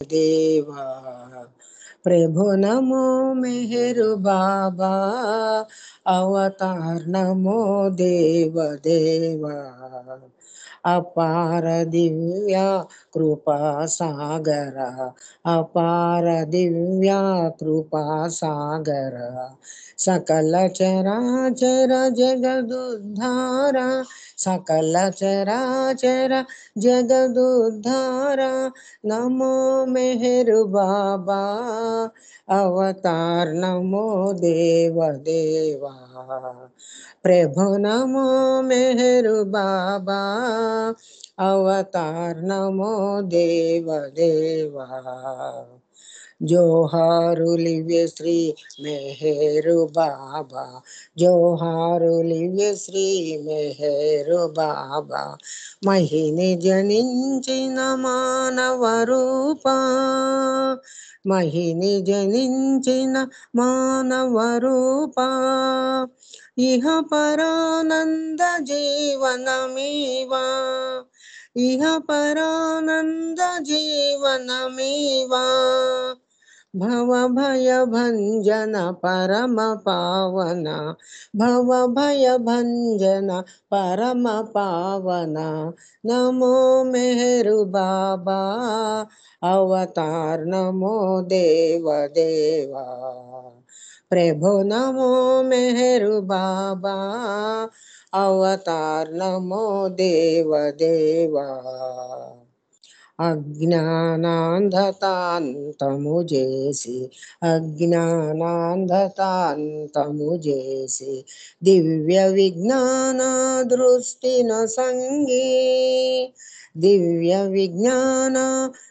देवा। प्रभु नमो मेहर बाबा, अवतार नमो देव देवा। अपार दिव्या कृपा सागरा, अपार दिव्या कृपा सागरा। सकल चराचर जगदुद्धारा, सकल चराचर जगदुद्धारा। नमो मेहर बाबा, अवतार नमो देव देवा। प्रभु नमो मेहर बाबा, अवतार नमो देव देवा। जोहारुलिव्य श्री मेहरु बाबा, जोहारुलिव्य श्री मेहरु बाबा। महिनि जनिंचिन मानव रूपा, महिनि जनिंचिन मानव रूपा। इह परानंद जीवनमीवा, इह परानंद जीवनमीवा। भव भय भंजन परम पावना, भव भय भंजन परम पावना। नमो मेहरु बाबा, अवतार नमो देव देवा। प्रभु नमो मेहरु बाबा, अवतार नमो देव देवा। अज्ञानांधतांतमु जेसी, अज्ञानांधतांतमु जेसी। दिव्य विज्ञान दृष्टि न संगी, दिव्य विज्ञान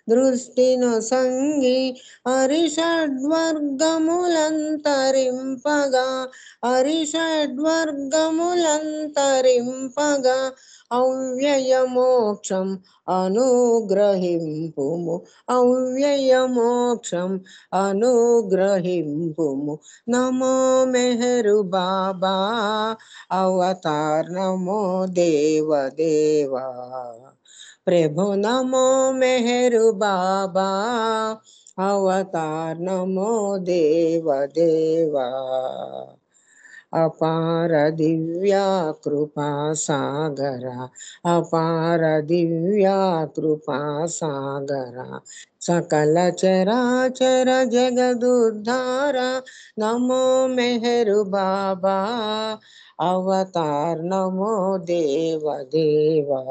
दृष्टि न संगी। अरिषड्वर्गमुलंतरिंपगा, अरिषड्वर्गमुलंतरिंपगा। अव्यय मोक्षं अनुग्रहिंपुము, अव्यय मोक्षं अनुग्रहिंपुము। नमो मेहरु बाबा, अवतार नमो देव देवा। प्रभु नमो मेहरु बाबा, अवतार नमो देव देवा। अपार दिव्या कृपा सागरा, अपार दिव्या कृपा सागरा। सकल चराचर जगदुद्धारा। नमो मेहरु बाबा, अवतार नमो देव देवा।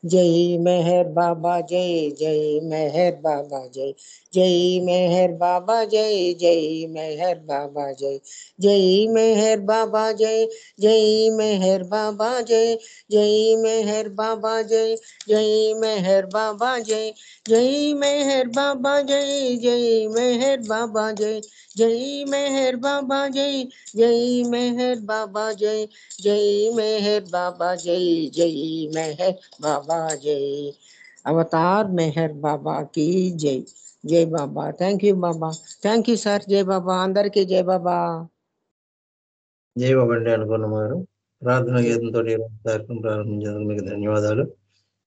जय मेहर बाबा जय, जय मेहर बाबा जय, जय मेहर बाबा जय, जय मेहर बाबा जय, जय मेहर बाबा जय, जय मेहर बाबा जय, जय मेहर बाबा जय, जय मेहर बाबा जय, जय मेहर बाबा जय, जय मेहर बाबा जय, जय मेहर बाबा जय, जय मेहर बाबा जय, जय मेहर बाबा जय, जय मेहर बाबा जय। अवतार मेहर बाबा की जय। जय Baba. Thank you Baba, thank you sir. జై బాబా, అందరికీ జై బాబా. జై బాబా అండి అనుకున్నవారు. ప్రార్థన గీతంతో కార్యక్రమం ప్రారంభించేందుకు మీకు ధన్యవాదాలు.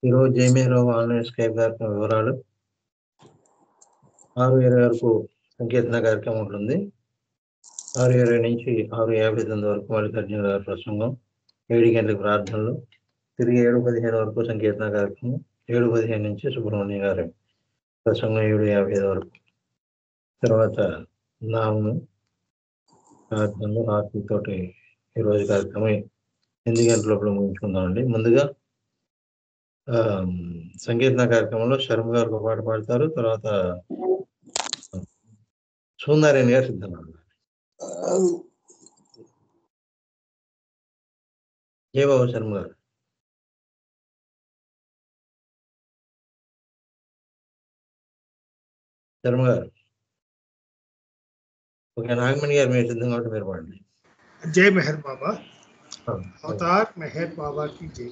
ఈరోజు జయమేరావు ఆన్లైన్ స్కైప్ కార్యక్రమం వివరాలు. 6:20 వరకు సంకీర్తన కార్యక్రమం ఉంటుంది. 6:20 నుంచి 6:59 వరకు మల్లికార్జున గారి ప్రసంగం, 7 గంటలకు ప్రార్థనలు, తిరిగి 7:15 వరకు సంకీర్తన కార్యక్రమం, 7:15 నుంచి సుబ్రహ్మణ్య గారి ప్రసంగం 7:55 వరకు. తర్వాత నామము ప్రార్థనలు ఆర్తితోటి ఈరోజు కార్యక్రమం 8 గంటల లోపల ముగించుకుందామండి. ముందుగా సంకీర్తన కార్యక్రమంలో శర్మ గారు ఒక పాట పాడతారు. తర్వాత సూనారాయణ గారు సిద్ధంగా ఉన్నారు. జై బాబు శర్మ గారు. శర్మ గారు ఓకే. నాగమణి గారు మీరు సిద్ధంగా ఉంటే మీరు పాడండి. जय मेहर बाबा, अवतार मेहर बाबा की जय,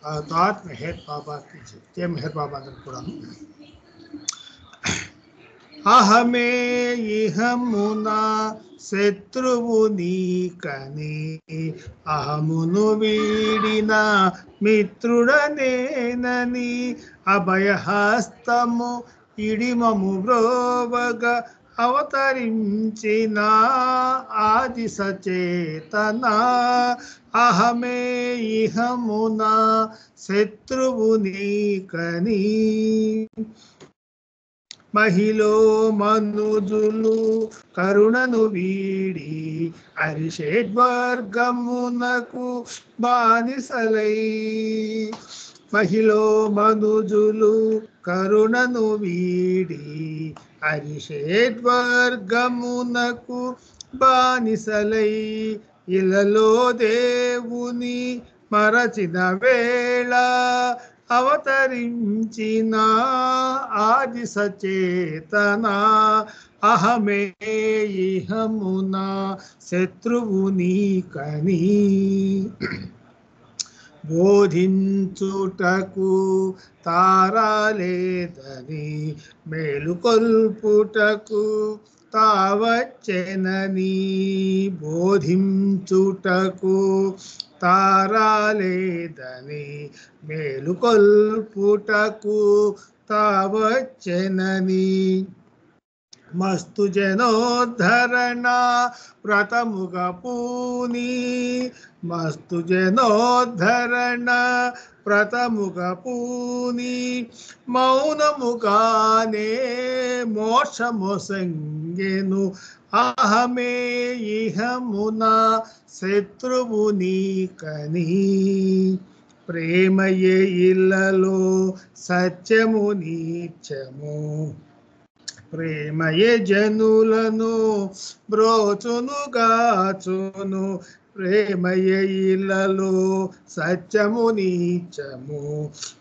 अवतार मेहर बाबा की जय, जय मेहर बाबा కూడా. అహమే ఇహమునా శత్రువు నీకని, అహమును వీడిన మిత్రుడనేనని, అభయహస్తము ఇడిమము బ్రోవగా అవతరించిన ఆది సచేతన అహమే ఇహమున శత్రువు నీకని మహిలో మనుజులు కరుణను వీడి అరిషేడ్వర్గమునకు బానిసలై మహిలో మనుజులు కరుణను వీడి అరిషేడ్వర్గమునకు బానిసలై ఇలలో దేవుని మరచిన వేళ అవతరించిన ఆది సచేతన అహమే ఇహమున శత్రువు నీకని బోధించుటకు తారాలేదని మేలుకొల్పుటకు తావచ్చెనని బోధించుటకు తారాలేదని మేలుకొల్పుటకు తావచ్చెనని మస్తు జనోద్ధరణ వ్రతముగా పూని మస్తు జనోద్ధరణ వ్రతముగా పూని మౌనముగానే మోక్షమొసంగెను అహమే ఇహమున శత్రువు నీకని ప్రేమయే ఇల్లలో సత్యము నీచము ప్రేమయే జనులను బ్రోచును గాచును ప్రేమయే ఇల్లలో సత్యము నీచము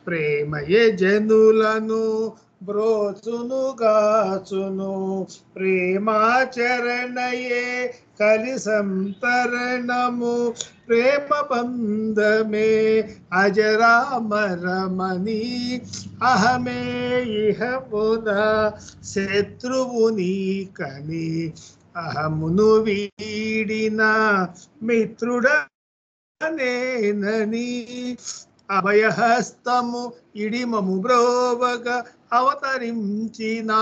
ప్రేమయే జనులను బ్రోచును గాచును ప్రేమాచరణయే కలి సంతరణము ప్రేమ బంధమే అజరామరమణి అహమే ఇహమున శత్రువు నీకని అహమును వీడిన మిత్రుడనేనని అభయహస్తము ఇడిమము బ్రోవగా అవతరించిన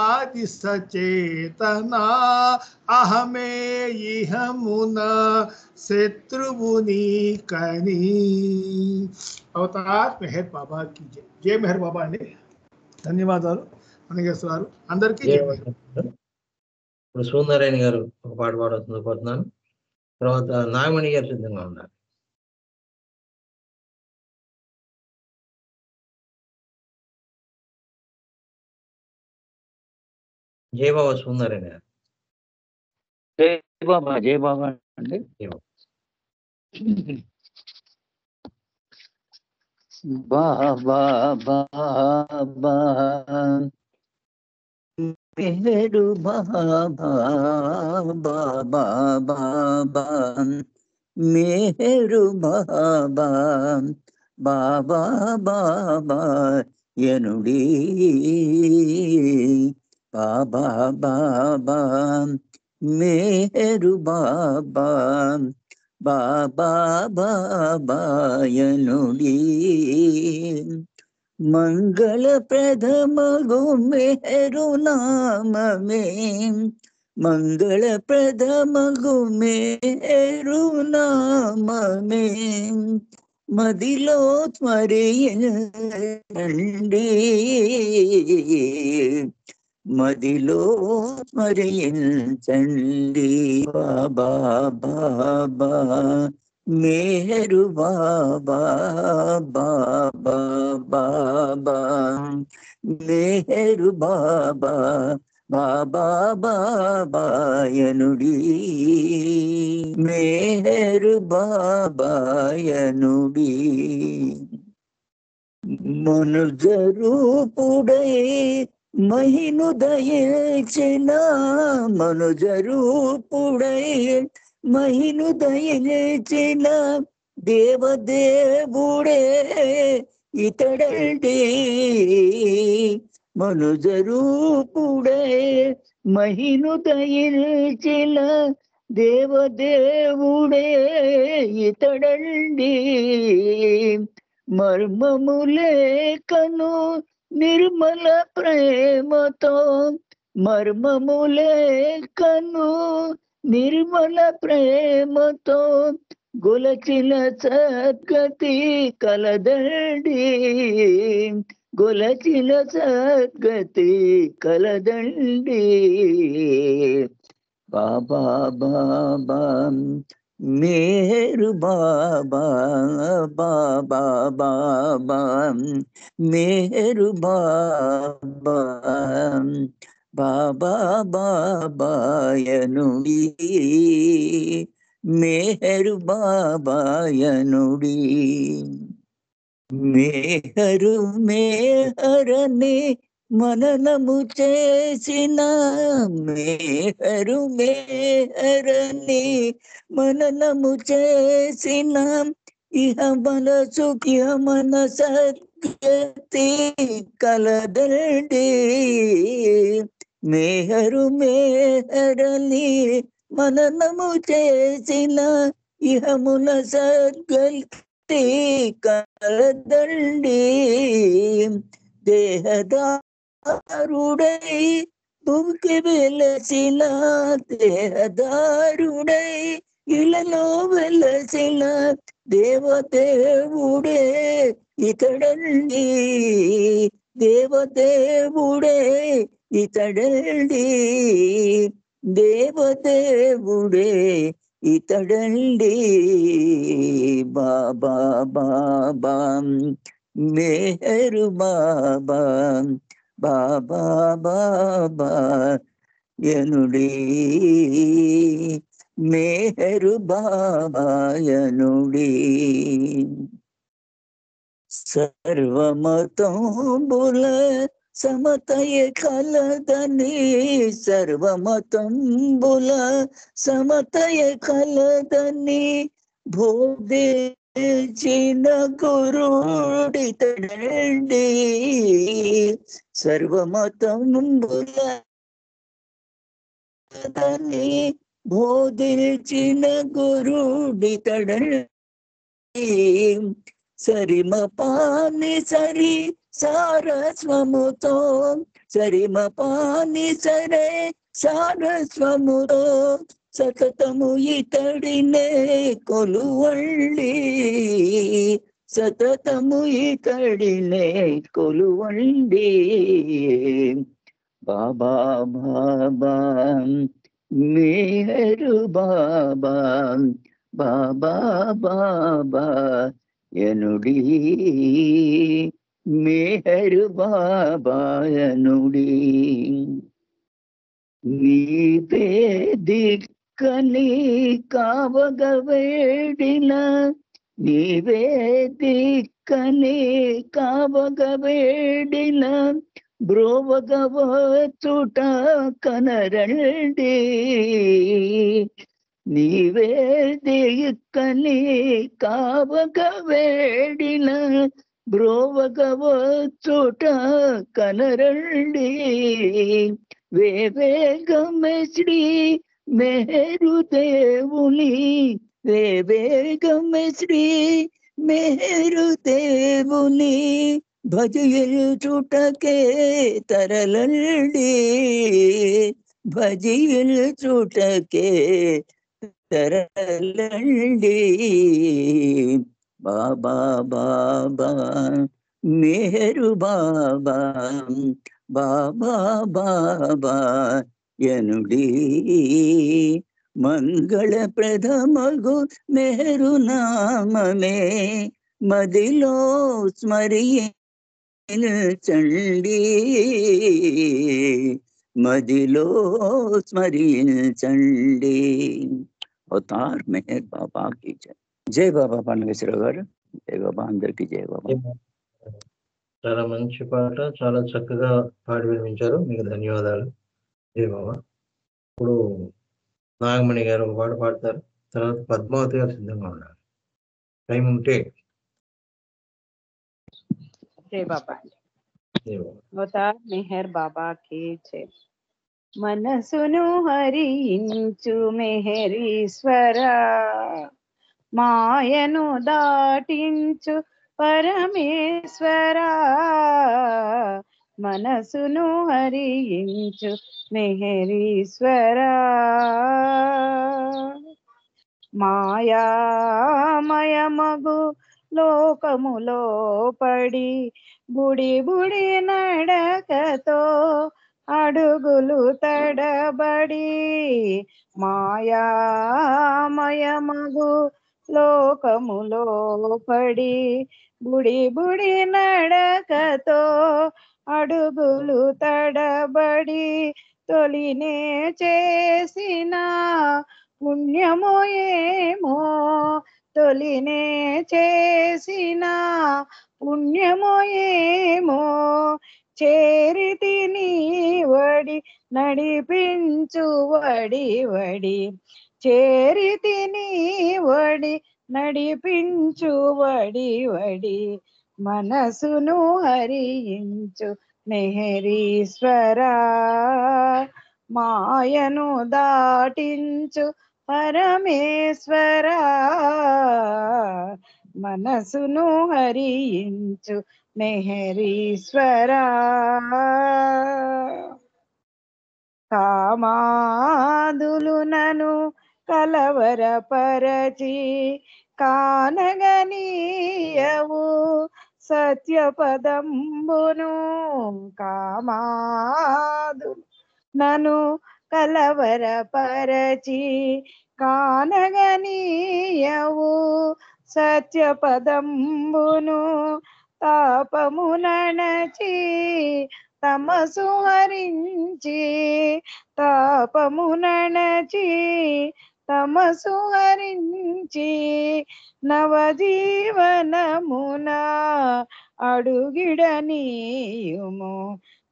ఆది సచేతన అహమే ఇహమున శత్రువు నీకని అవతార్ మెహర్ బాబా की जय जय మెహర్ బాబా అండి ధన్యవాదాలు మనగేశ్వరారు అందరికీ జై ఇప్పుడు సూర్యనారాయణ గారు ఒక పాట పాడుతుంది కోరుతున్నాను తర్వాత నాగమణి గారు సిద్ధంగా ఉన్నారు జై బాబా సూర్యనారాయణ గారు జై బాబా అండి బాబా బాబా మెహరు బాబా బాబా బాబా మెహరు బాబా బాబా బాబా ఎనుడి బాబా బాబా మెహరు బాబా బాబా బాబా ఎనుడి మంగళ ప్రథమగు మెహరు నామమే మంగళ ప్రథమగు మెహరు నామమే మదిలో స్మరించండి మదిలో స్మరించండి బాబా బాబా మెహరు బాబా బాబా బాబా మెహరు బాబా బాబా బాబా ఎనుడి మెహరు బాబా ఎనుడి మనుజరూపుడై మహిను దయచిన మనుజరూపుడై మహిను దయచిన దేవదేవుడే ఇతడండి మనుజరూపుడే మహిను దయచిన దేవదేవుడే ఇతడండి మర్మములేకను నిర్మల ప్రేమతో మర్మములే కను నిర్మల ప్రేమతో గొలచిన సద్గతి కలదండి గొలచిన సద్గతి కలదండి బాబా బాబా మేరు బాబా బాబా బాబా మేరు బాబా బాబా బాబాయనుడి మేరు బాబాయనుడి మేహరు మేహరని మననము చేసిన మేహరు మేహరని మననము చేసిన ఇహ మనసు ఇహ మన సద్గతి కలదండి మేహరు మేహరని మననము చేసిన ఇహమున సద్గతి కలదండి దేహదారుడై భూమికి వెలసిన దేహదారుడై ఇలలో వెలసిన దేవదేవుడే ఇతడండి దేవదేవుడే ఇతడండి దేవదేవుడే ఇతడండి బాబా బాబా మేరు బాబా బాబా బాబా యనుడి మేరు బాబాయనుడి సర్వమతంబుల సమతయ కలదని సర్వమతంబుల సమతయ కలదని బోధించిన గురుడితడండి సర్వమతంబుల కలదని బోధించిన గురుడితడండి సరిమ పాని సరి సారస్వముతో సరిమ పాని సరే సారస్వముతో సతతము ఇతడినే కొలువళ్ళి సతతము ఇతడినే కొలువండి బాబా బాబా మేరు బాబా బాబా బాబా యనుడి మేరు బాబాయనుడి నీవే దిక్కని కావగ వేడిన నీవే దిక్కని కావగ వేడిన బ్రోవగవచుట కనరండి నీవే దిక్కని కావగ వేడిన బ్రోవగవచుట కనరండి వేవేగమే శ్రీ మేరు దేవుని వేవేగమే శ్రీ మేరు దేవుని భజయుచుటకే తరలండి భజయుచుటకే తరలండి బాబా బాబా మేరు బాబా బాబా బాబా యనుడి మంగళప్రదమగు మేరు నామమే మదిలో స్మరించండి మదిలో స్మరించండి అవతార్ మెహర్ బాబా की जय జై బాబా పాండవేశ్వరరావు గారు జై బాబా అందరికి జై బాబా చాలా మంచి పాట చాలా చక్కగా పాడి వినిపించారు మీకు ధన్యవాదాలు జై బాబా ఇప్పుడు నాగమణి గారు ఒక పాట పాడతారు తర్వాత పద్మావతి గారు సిద్ధంగా ఉన్నారు టైం ఉంటే जय बाबा జై బాబా అవతార్ మెహర్ బాబా కి జై మనసును హరించు మెహరీశ్వర మాయను దాటించు పరమేశ్వరా మనసును హరించు మెహరీశ్వరా మాయామయమగు లోకములో పడి బుడి బుడి నడకతో అడుగులు తడబడి మాయామయమగు లోకములో పడి బుడి బుడి నడకతో అడుగులు తడబడి తొలినే చేసిన పుణ్యమో ఏమో తొలినే చేసిన పుణ్యమో ఏమో చేరితి నీ వడి నడిపించు వడి వడి చేరితి నీ వడి నడిపించు వడి వడి మనసును హరించు మెహరీశ్వరా మాయను దాటించు పరమేశ్వరా మనసును హరించు మెహరీశ్వరా కామాదులు నను కలవరపరచి కానగనీయవు సత్యపదంబును కామాదులు నను కలవరపరచి కానగనీయవు సత్యపదంబును తాపము నణచి తమసు హరించి తాపము నణచి తమసు హరించి నవజీవనమున అడుగిడనీయుము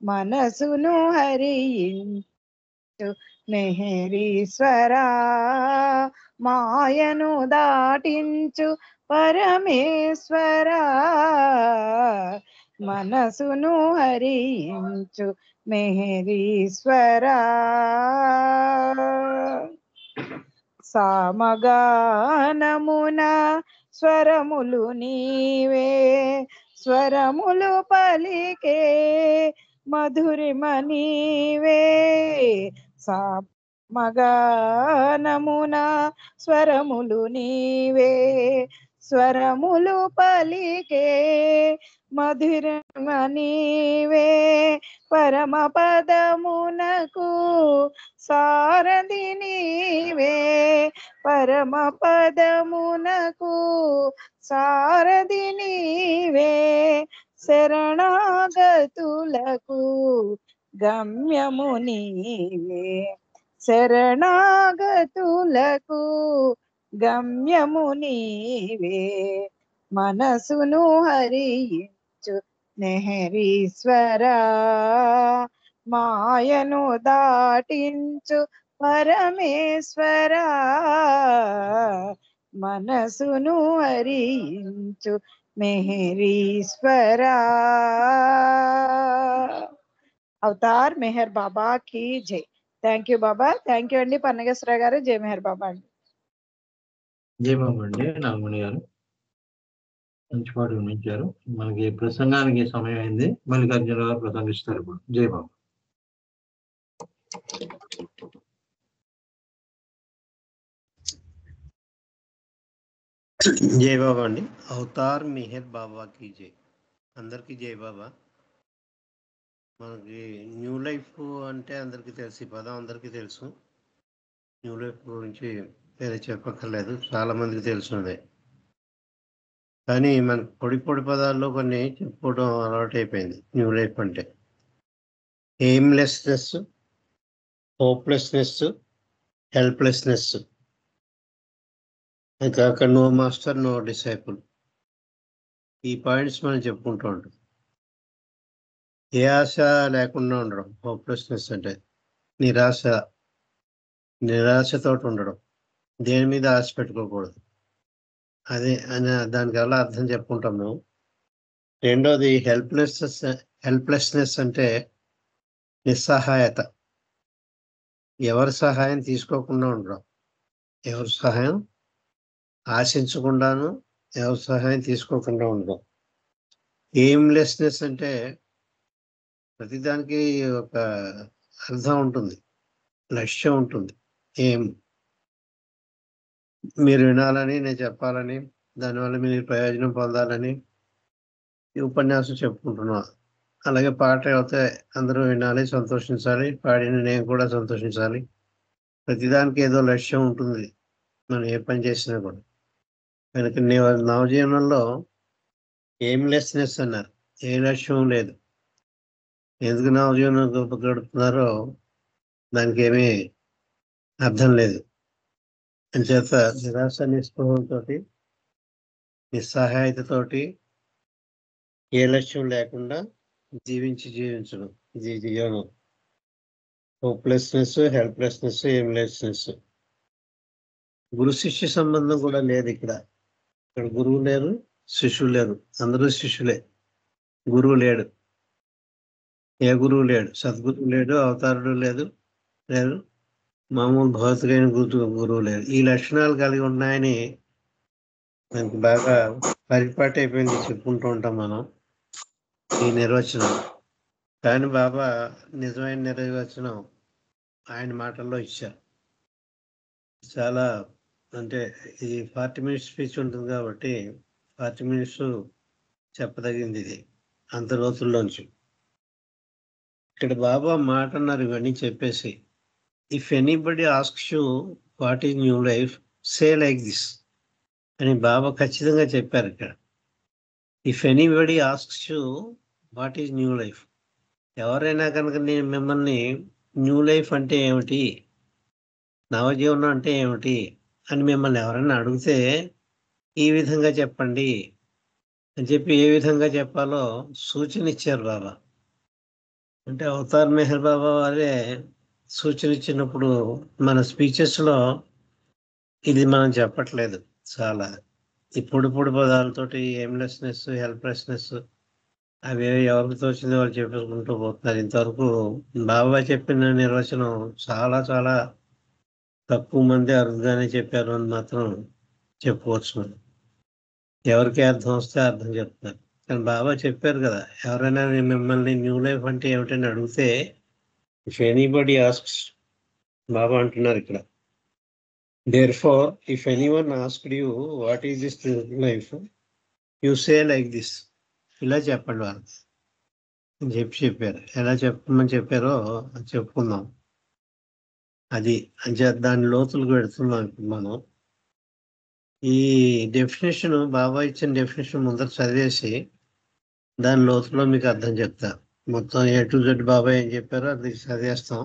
మనసును హరించు మెహరీశ్వరా మాయను దాటించు పరమేశ్వరా మనసును హరించు మెహరీశ్వరా సామగానమున స్వరములు నీవే స్వరములు పలికే మధురిమ నీవే సామగానమున స్వరములు నీవే స్వరములు పలికే మధురిమ నీవే పరమ పదమునకు సారథి నీవే పరమ పదమునకు సారథి నీవే శరణాగతులకు గమ్యము నీవే శరణాగతులకు గమ్యము నీవే మనసును హరించు మెహరీశ్వరా మాయను దాటించు పరమేశ్వరా మనసును హరించు మెహరీశ్వరా అవతార్ మెహర్ బాబా కి జై. Thank you Baba. Thank you అండి పన్నగేశ్వర గారు. జై మెహర్ బాబా అండి. జై బాబా అండి. నాగమణి గారు మంచి పాట వినిపించారు. మనకి ప్రసంగానికి సమయం అయింది. మల్లికార్జున గారు ప్రసంగిస్తారు ఇప్పుడు. జై బాబా. జై బాబా అండి. అవతార్ మెహర్ బాబాకి జై. అందరికీ జై బాబా. మనకి న్యూ లైఫ్ అంటే అందరికీ తెలుసు, ఈ పదం అందరికీ తెలుసు. న్యూ లైఫ్ గురించి వేరే చెప్పక్కర్లేదు, చాలా మందికి తెలుసున్నదే. కానీ మన పొడి పొడి పదాల్లో కొన్ని చెప్పుకోవడం అలవాటు అయిపోయింది. న్యూ లైఫ్ అంటే ఎయిమ్లెస్నెస్, హోప్లెస్నెస్, హెల్ప్లెస్నెస్, ఇంకా అక్కడ నో మాస్టర్ నో డిసైపుల్. ఈ పాయింట్స్ మనం చెప్పుకుంటూ ఉంటాం. ఏ ఆశ లేకుండా ఉండడం హోప్లెస్నెస్ అంటే, నిరాశతో ఉండడం, దేని మీద ఆశ పెట్టుకోకూడదు. అదే అని దానికి అలా అర్థం చెప్పుకుంటాం మేము. రెండోది హెల్ప్లెస్నెస్ అంటే నిస్సహాయత, ఎవరి సహాయం తీసుకోకుండా ఉండడం, ఎవరి సహాయం ఆశించకుండాను ఎవరి సహాయం తీసుకోకుండా ఉండడం. ఎయిమ్లెస్నెస్ అంటే ప్రతిదానికి ఒక అర్థం ఉంటుంది, లక్ష్యం ఉంటుంది. ఏం మీరు వినాలని, నేను చెప్పాలని, దానివల్ల మీరు ప్రయోజనం పొందాలని ఈ ఉపన్యాసం చెప్పుకుంటున్నా. అలాగే పాట అయితే అందరూ వినాలి, సంతోషించాలి, పాడిన నేను కూడా సంతోషించాలి. ప్రతిదానికి ఏదో లక్ష్యం ఉంటుంది మనం ఏ పని చేసినా కూడా. కనుక నవజీవనంలో ఎయిమ్లెస్నెస్ అన్నారు, ఏ లక్ష్యం లేదు. ఎందుకు నవజీవనం గడుపుతున్నారో దానికి ఏమీ అర్థం లేదు. అంచేత నిరాశ నిస్పృహంతో, నిస్సహాయతతోటి, ఏ లక్ష్యం లేకుండా జీవించడం ఇది జీవనం. Hopelessness, helplessness, ఎయిమ్లెస్నెస్. గురు శిష్య సంబంధం కూడా లేదు ఇక్కడ. ఇక్కడ గురువు లేరు, శిష్యులు లేరు, అందరూ శిష్యులే. గురువు లేడు, ఏ గురువు లేడు, సద్గురువు లేడు, అవతారుడు లేదు, మామూలు భౌతికైన గురువు లేడు. ఈ లక్షణాలు కలిగి ఉన్నాయని దానికి బాగా పరిపాటి అయిపోయింది, చెప్పుకుంటూ ఉంటాం మనం ఈ నిర్వచనం. కానీ బాబా నిజమైన నిర్వచనం ఆయన మాటల్లో ఇచ్చారు. చాలా అంటే ఇది 40 minutes స్పీచ్ ఉంటుంది కాబట్టి 40 minutes చెప్పదగింది ఇది, అంత లోతుల్లోంచి. ఇక్కడ బాబా మాట అన్నారు ఇవన్నీ చెప్పేసి, if anybody asks you what is new life, say like this అని బాబా ఖచ్చితంగా చెప్పారు ఇక్కడ. If anybody asks you what is new life, ఎవరైనా కనుక నేను మిమ్మల్ని న్యూ లైఫ్ అంటే ఏమిటి, నవజీవనం అంటే ఏమిటి అని మిమ్మల్ని ఎవరైనా అడిగితే ఈ విధంగా చెప్పండి అని చెప్పి ఏ విధంగా చెప్పాలో సూచన ఇచ్చారు బాబా. అంటే అవతార్ మెహర్ బాబా వారే సూచన ఇచ్చినప్పుడు మన స్పీచెస్లో ఇది మనం చెప్పట్లేదు. చాలా ఇప్పుడు పదాలతోటి ఎయిమ్లెస్నెస్, హెల్ప్లెస్నెస్ అవి ఎవరికి తోచింది వాళ్ళు చెప్పేసుకుంటూ పోతున్నారు. ఇంతవరకు బాబా చెప్పిన నిర్వచనం చాలా చాలా తక్కువ మంది అరుదుగానే చెప్పారు అని మాత్రం చెప్పుకోవచ్చు మనం. ఎవరికి అర్థం వస్తే అర్థం చెప్తారు. కానీ బాబా చెప్పారు కదా, ఎవరైనా మిమ్మల్ని న్యూ లైఫ్ అంటే ఏమిటని అడిగితే, ఇఫ్ ఎనీబడి ఆస్క్స్, బాబా అంటున్నారు ఇక్కడ, therefore if anyone asked you what is this life, you say like this, ఇలా చెప్పండి వాళ్ళు అని చెప్పారు. ఎలా చెప్పమని చెప్పారో చెప్పుకుందాం. అది దాని లోతులకు పెడుతున్నాం ఇప్పుడు మనం. ఈ డెఫినేషన్ బాబా ఇచ్చిన డెఫినేషన్ ముందర చదివేసి దాని లోతులో మీకు అర్థం చెప్తా. మొత్తం A to Z బాబా ఏం చెప్పారో అది చదివేస్తాం.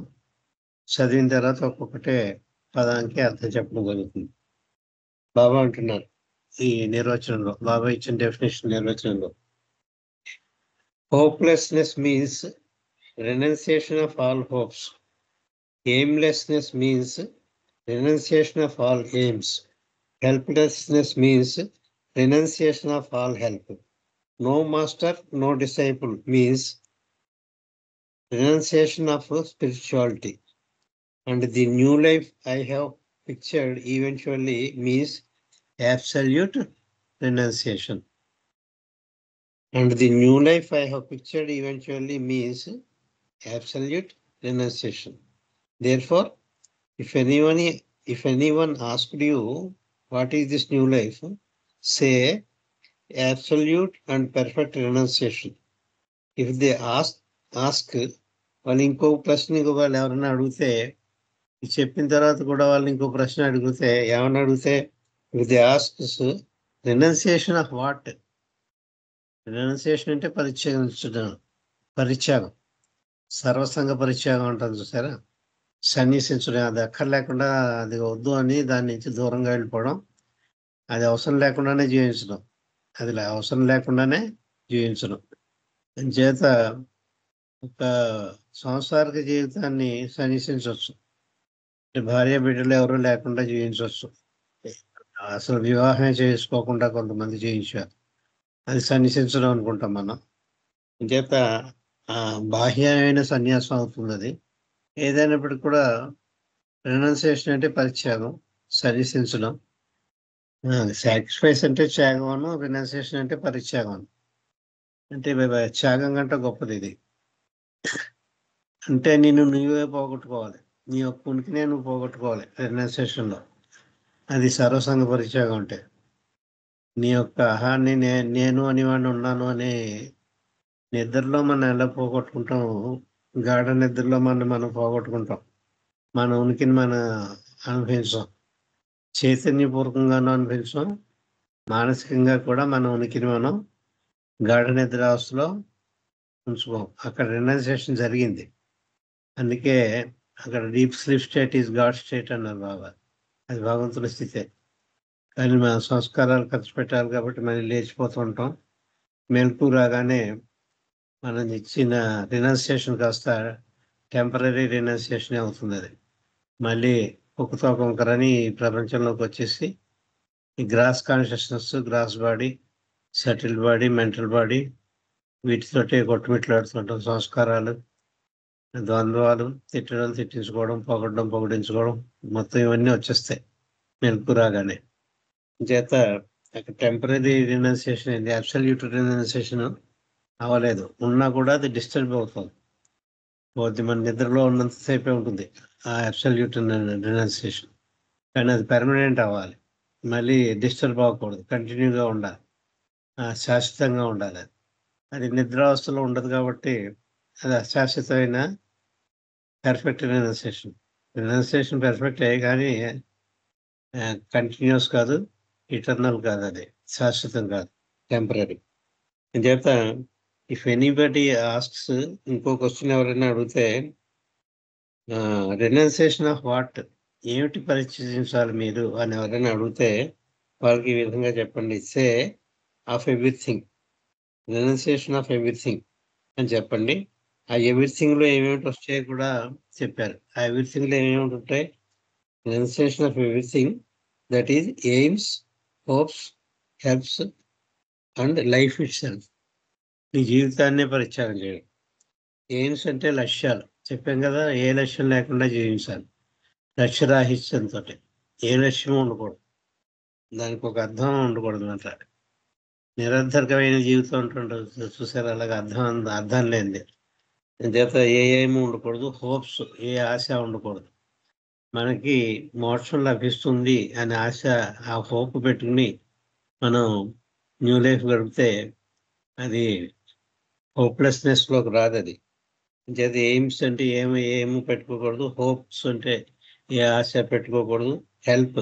చదివిన తర్వాత ఒక్కొక్కటే పదానికి అర్థం చెప్పడం జరుగుతుంది. బాబా అంటున్నారు ఈ నిర్వచనంలో, బాబా ఇచ్చిన డెఫినేషన్ నిర్వచనంలో, hopelessness means renunciation of all hopes. Aimlessness means renunciation of all aims. Helplessness means renunciation of all help. No master, no disciple means renunciation of spirituality. And the new life I have pictured eventually means absolute renunciation. And the new life I have pictured eventually means absolute renunciation. Therefore, if anyone asked you what is this new life, say absolute and perfect renunciation. If they ask వాళ్ళు ఇంకో ప్రశ్న వాళ్ళు ఎవరైనా అడిగితే, చెప్పిన తర్వాత కూడా వాళ్ళు ఇంకో ప్రశ్న అడిగితే ఏమన్నా అడిగితే, if they ask renunciation of what? Renunciation అంటే పరిత్యాగం, సర్వసంగ పరిత్యాగం అంటారు చూసారా, సన్నిసించడం. అది అక్కర్లేకుండా అది వద్దు అని దాని నుంచి దూరంగా వెళ్ళిపోవడం, అది అవసరం లేకుండానే జీవించడం, అది అవసరం లేకుండానే జీవించడం. చేత ఒక సంసారిక జీవితాన్ని సన్నిసించవచ్చు, భార్య బిడ్డలు ఎవరు లేకుండా జీవించవచ్చు, అసలు వివాహం చేసుకోకుండా కొంతమంది జీవించారు, అది సన్నిసించడం అనుకుంటాం మనం. చేత బాహ్యమైన సన్యాసం అవుతుంది అది. ఏదైనప్పటికీ కూడా రెనౌన్సియేషన్ అంటే పరిత్యాగం, సన్నిసించడం. సాక్రిఫైస్ అంటే త్యాగం, రెనౌన్సియేషన్ అంటే పరిత్యాగం. అంటే త్యాగం కంటే గొప్పది ఇది. అంటే నువ్వే పోగొట్టుకోవాలి, నీ యొక్క ఉనికినే నువ్వు పోగొట్టుకోవాలి రినౌన్సియేషన్లో. అది సర్వసంగ పరిత్యాగం. అంటే నీ యొక్క అహాన్ని నేను అనేవాడిని ఉన్నాను అనే నిద్రలో మనం ఎలా పోగొట్టుకుంటాం, గాఢ నిద్రలో మనం పోగొట్టుకుంటాం. మన ఉనికిని మనం అనుభవించాం, చైతన్యపూర్వకంగానూ అనుభవించాం, మానసికంగా కూడా మన ఉనికిని మనం గాఢ నిద్రావస్థలో ఉంచుకోం. అక్కడ రినౌన్సియేషన్ జరిగింది. అందుకే అక్కడ deep sleep state is God state అన్నారు బాబా. అది భగవంతుడి స్థితే. కానీ మన సంస్కారాలు ఖర్చు పెట్టాలి కాబట్టి మళ్ళీ లేచిపోతూ ఉంటాం. మెలకు రాగానే మనం ఇచ్చిన రినౌన్సియేషన్ కాస్త టెంపరీ రినౌన్సియేషన్ అవుతుంది. అది మళ్ళీ కుక్కతో కొంకరని ప్రపంచంలోకి వచ్చేసి ఈ gross consciousness, gross body, subtle body, mental body, వీటితోటి కొట్టుమిట్లాడుతుంటాం. సంస్కారాలు, ద్వంద్వాలు, తిట్టించుకోవడం, పొగడించుకోవడం, మొత్తం ఇవన్నీ వచ్చేస్తాయి మెలకు రాగానే. చేత అక్కడ టెంపరీ రినౌన్సియేషన్ అయింది, అబ్సల్యూట్ రినౌన్సియేషన్ అవ్వలేదు. ఉన్నా కూడా అది డిస్టర్బ్ అవుతుంది. మన నిద్రలో ఉన్నంతసేపే ఉంటుంది ఆ అబ్సల్యూట్ రినౌన్సియేషన్. కానీ అది పెర్మనెంట్ అవ్వాలి, మళ్ళీ డిస్టర్బ్ అవ్వకూడదు, కంటిన్యూగా ఉండాలి, శాశ్వతంగా ఉండాలి. అది నిద్రావస్థలో ఉండదు కాబట్టి అది అశాశ్వతమైన పెర్ఫెక్ట్ రినౌన్సియేషన్. రినౌన్సియేషన్ పెర్ఫెక్టే కానీ కంటిన్యూస్ కాదు, ఇటర్నల్ కాదు, అది శాశ్వతం కాదు, టెంపరీ. చేత ఇఫ్ ఎనీబడి ఆస్క్స్, ఇంకో క్వశ్చన్ ఎవరైనా అడిగితే రినౌన్సియేషన్ ఆఫ్ వాట్, ఏమిటి పరిచయించాలి మీరు అని ఎవరైనా అడిగితే వాళ్ళకి ఈ విధంగా చెప్పండి. సే of everything, renunciation of everything అని చెప్పండి. ఆ ఎవ్రీథింగ్లో ఏమేమిటి వస్తాయో కూడా చెప్పారు. ఆ ఎవ్రీథింగ్లో ఏమేమిటి ఉంటాయి? Renunciation of everything, that is AIIMS, hopes, helps and life it self. నీ జీవితాన్నే పరిత్యాగం చేయడం. ఎయిమ్స్ అంటే లక్ష్యాలు చెప్పాం కదా, ఏ లక్ష్యం లేకుండా జీవించాలి, లక్ష్యరాహిత్యంతో. ఏ లక్ష్యం ఉండకూడదు, దానికి ఒక అర్థం ఉండకూడదు అన్నమాట. నిరర్థకమైన జీవితం ఉంటుంటుంది చూసారు, అలాగే అర్థం లేనిది. చేత ఏమీ ఉండకూడదు, హోప్స్, ఏ ఆశ ఉండకూడదు. మనకి మోక్షం లభిస్తుంది అనే ఆశ, ఆ హోప్ పెట్టుకుని మనం న్యూ లైఫ్ గడిపితే అది హోప్లెస్నెస్లోకి రాదు. అది చేత ఎయిమ్స్ అంటే ఏమి పెట్టుకోకూడదు, హోప్స్ అంటే ఏ ఆశ పెట్టుకోకూడదు, హెల్ప్,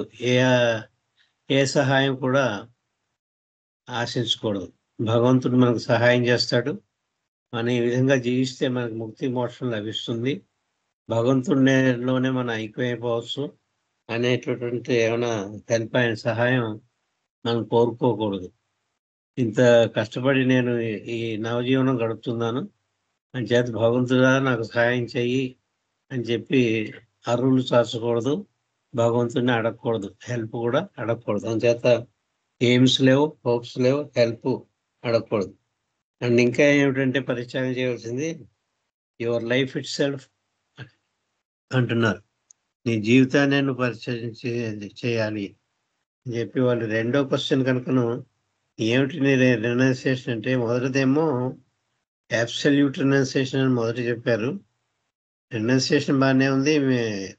ఏ సహాయం కూడా ఆశించకూడదు. భగవంతుడు మనకు సహాయం చేస్తాడు, మనం ఈ విధంగా జీవిస్తే మనకు ముక్తి మోక్షం లభిస్తుంది, భగవంతుడిలోనే మనం ఐక్యమైపోవచ్చు అనేటటువంటి ఏమైనా హెల్ప్, ఆయన సహాయం మనం కోరుకోకూడదు. ఇంత కష్టపడి నేను ఈ నవజీవనం గడుపుతున్నాను అని చేత భగవంతుడా నాకు సహాయం చెయ్యి అని చెప్పి అరువులు చాచకూడదు, భగవంతుడిని అడగకూడదు, హెల్ప్ కూడా అడగకూడదు. అందుచేత ఎయిమ్స్ లేవు, హోప్స్ లేవు, హెల్ప్ అడగకూడదు. అండ్ ఇంకా ఏమిటంటే పరిత్యాగం చేయవలసింది యువర్ లైఫ్ ఇట్ సెల్ఫ్ అంటున్నారు. నీ జీవితాన్ని నువ్వు పరిచయం చేయాలి అని చెప్పి వాళ్ళు రెండో క్వశ్చన్ కనుకను ఏమిటి నీ రినౌన్సియేషన్ అంటే, మొదటిదేమో అబ్సల్యూట్ రినౌన్సియేషన్ అని మొదటి చెప్పారు. రినౌన్సియేషన్ బాగానే ఉంది,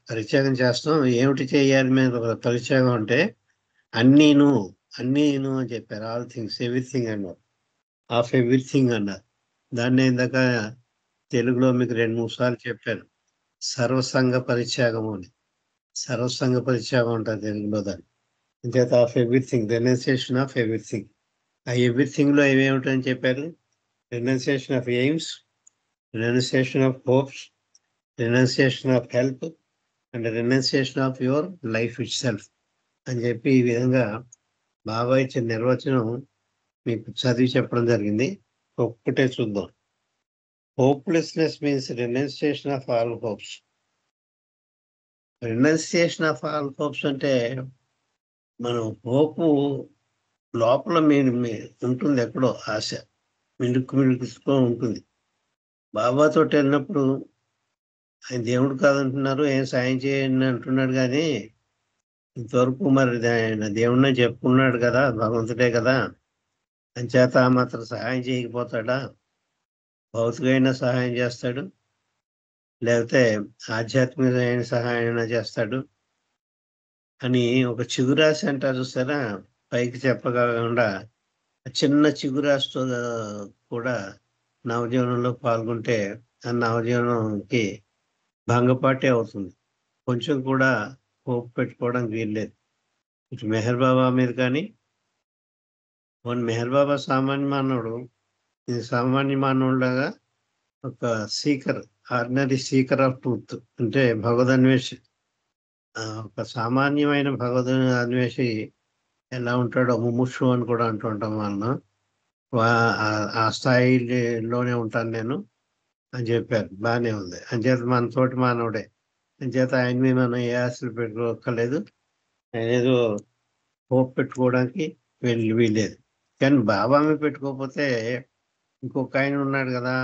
పరిత్యాగం చేస్తాం, ఏమిటి చేయాలి మేము పరిత్యాగం అంటే అన్నీను అని చెప్పారు. ఆల్ థింగ్స్, ఎవ్రీథింగ్ అన్నారు, ఆఫ్ ఎవ్రీథింగ్ అన్నారు. దాన్ని ఇందాక తెలుగులో మీకు 2-3 సార్లు చెప్పాను, సర్వసంగ పరిత్యాగం అని. సర్వసంగ పరిత్యాగం ఉంటుంది తెలుగులో. దాన్ని ఇంత of everything, renunciation of everything. ఆ ఎవ్రీథింగ్లో ఏమేమిటని చెప్పారు? Renunciation of aims, renunciation of hopes, renunciation of help and renunciation of your life it self అని చెప్పి ఈ విధంగా బాబా ఇచ్చిన నిర్వచనం మీకు చదివి చెప్పడం జరిగింది. ఒక్కటే చూద్దాం. Hopelessness means renunciation of all hopes. Renunciation of all hopes అంటే మనం హోపు లోపల ఉంటుంది, ఎక్కడో ఆశ మిడుకుతూ ఉంటుంది. బాబాతో వెళ్ళినప్పుడు ఆయన దేవుడు కాదంటున్నారు, ఏం సాయం చేయండి అంటున్నాడు, కానీ ఇంతవరకు మరి ఆయన దేవుడినే చెప్పుకున్నాడు కదా, భగవంతుడే కదా, అంచేత మాత్రం సహాయం చేయకపోతాడా? భౌతికమైన సహాయం చేస్తాడు, లేకపోతే ఆధ్యాత్మికమైన సహాయం చేస్తాడు అని ఒక చిగురాశి అంటారు చూసారా, పైకి చెప్పకుండా చిన్న చిగురాశితో కూడా నవజీవనంలో పాల్గొంటే ఆ నవజీవనంకి భంగపాటే అవుతుంది. కొంచెం కూడా హోప్ పెట్టుకోవడానికి వీల్లేదు. ఇటు మెహర్ బాబా మీద కానీ, మెహర్ బాబా సామాన్య మానవుడు, ఇది సామాన్య మానవుడిలాగా ఒక seeker, ordinary seeker of truth, అంటే భగవద్ అన్వేషి, ఒక సామాన్యమైన భగవద్ అన్వేషి ఎలా ఉంటాడో ముముక్షు అని కూడా అంటుంటాం మనం. ఆ స్థాయిలోనే ఉంటాను నేను అని చెప్పారు. బాగానే ఉంది. అంచేత మన తోటి మానవుడే, అంచేత ఆయన మీద మనం ఏ ఆశలు పెట్టుకోక్కర్లేదు. ఆయన ఏదో హోప్ పెట్టుకోవడానికి వీల్లేదు. కానీ బాబా మీద పెట్టుకోకపోతే ఇంకొక ఆయన ఉన్నాడు కదా,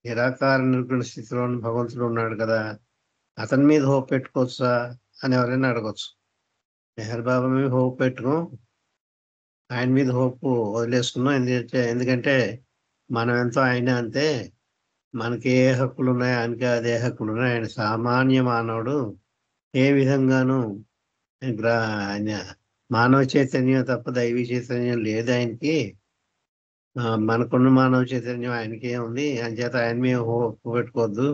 నిరాకార నిర్గుణ స్థితిలో భగవంతుడు ఉన్నాడు కదా, అతని మీద హోప్ పెట్టుకోవచ్చా అని ఎవరైనా అడగచ్చు. మెహర్ బాబా మీద హోప్ పెట్టుకో, ఆయన మీద హోప్ వదిలేసుకున్నాం. ఎందుకంటే మనం ఎంతో ఆయన అంతే, మనకి ఏ హక్కులు ఉన్నాయి ఆయనకి అదే హక్కులు ఉన్నాయి. ఆయన సామాన్య మానవుడు, ఏ విధంగానూ ఆయన మానవ చైతన్యం తప్ప దైవీ చైతన్యం లేదు ఆయనకి. మనకున్న మానవ చైతన్యం ఆయనకే ఉంది, అంచేత ఆయన మీద హోప్ పెట్టుకోవద్దు.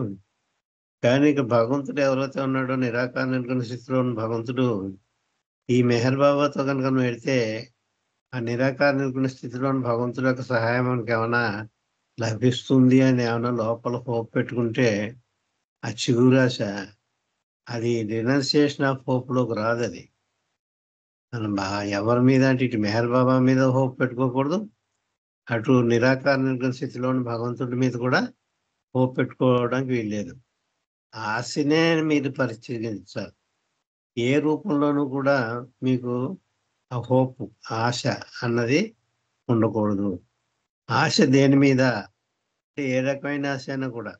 కానీ ఇక భగవంతుడు ఎవరైతే ఉన్నాడో, నిరాకార నిర్గుణ స్థితిలో ఉన్న భగవంతుడు, ఈ మెహర్ బాబాతో కనుక నువ్వు వెళితే ఆ నిరాకార నిర్గుణ స్థితిలో ఉన్న భగవంతుడి యొక్క సహాయం మనకి ఏమైనా లభిస్తుంది అని ఏమైనా లోపల హోప్ పెట్టుకుంటే, ఆ చిగురాశ అది రినౌన్సియేషన్ ఆఫ్ హోప్లోకి రాదు. అది మనం ఎవరి మీద అంటే ఇటు మెహర్ బాబా మీద హోప్ పెట్టుకోకూడదు, అటు నిరాకార నిర్గుణ స్థితిలోని భగవంతుడి మీద కూడా హోప్ పెట్టుకోవడానికి వీల్లేదు. ఆశనే మీరు పరిశీలించాలి. ఏ రూపంలోనూ కూడా మీకు ఆ హోప్, ఆశ అన్నది ఉండకూడదు. ఆశ దేని మీద, ఏ రకమైన ఆశ అయినా కూడా,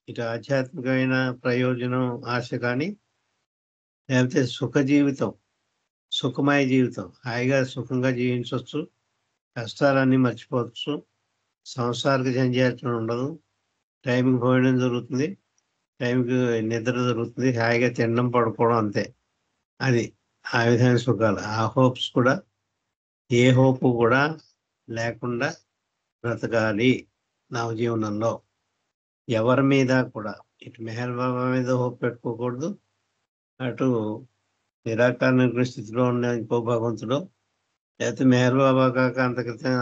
ఇటు ఆధ్యాత్మికమైన ప్రయోజనం ఆశ కానీ, లేకపోతే సుఖ జీవితం, సుఖమయ జీవితం, హాయిగా సుఖంగా జీవించవచ్చు, కష్టాలన్నీ మర్చిపోవచ్చు, సంసారిక జంజాటం ఉండదు, టైంకి భోజనం జరుగుతుంది, టైంకి నిద్ర జరుగుతుంది, హాయిగా తినడం పడుకోవడం అంతే. అది ఆ విధమైన సుఖాలు. ఆ హోప్స్ కూడా, ఏ హోపు కూడా లేకుండా బ్రతకాలి నవజీవనంలో. ఎవరి మీద కూడా, ఇటు మెహర్ బాబా మీద హోప్ పెట్టుకోకూడదు, అటు నిరాకార నిర్గుణ స్థితిలో ఉన్న ఇంకో భగవంతుడు, లేకపోతే మెహర్ బాబా కాక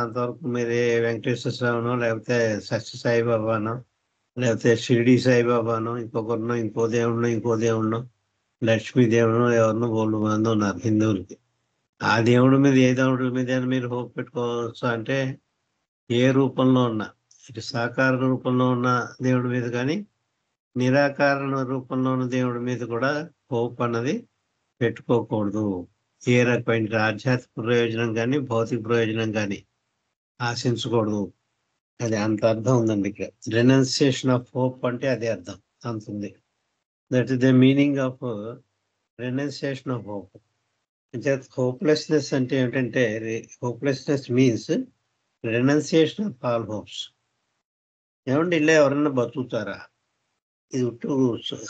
అంతవరకు మీరు వెంకటేశ్వర స్వామినో, లేకపోతే సత్య సాయిబాబానో, లేకపోతే షిరిడి సాయిబాబానో, ఇంకొకరినో, ఇంకో దేవుడినో, లక్ష్మీదేవుడు ఎవరినో బోళ్ళు మంది ఉన్నారు హిందువులకి. ఆ దేవుడి మీద, ఏ దేవుడి మీద మీరు హోప్ పెట్టుకోవచ్చు అంటే, ఏ రూపంలో ఉన్నా, ఇటు సాకార రూపంలో ఉన్న దేవుడి మీద కానీ, నిరాకార రూపంలో ఉన్న దేవుడి మీద కూడా హోప్ అన్నది పెట్టుకోకూడదు. ఏ రకమైన ఆధ్యాత్మిక ప్రయోజనం కానీ, భౌతిక ప్రయోజనం కానీ ఆశించకూడదు. అది అంత అర్థం ఉందండి ఇక్కడ. రెనౌన్సియేషన్ ఆఫ్ హోప్ అంటే అదే అర్థం, అంతుంది. That is the meaning of renunciation of hope. Hopelessness అంటే ఏమిటంటే, hopelessness means renunciation of all hopes. ఏమండి ఇలా ఎవరన్నా బతుకుతారా? ఇది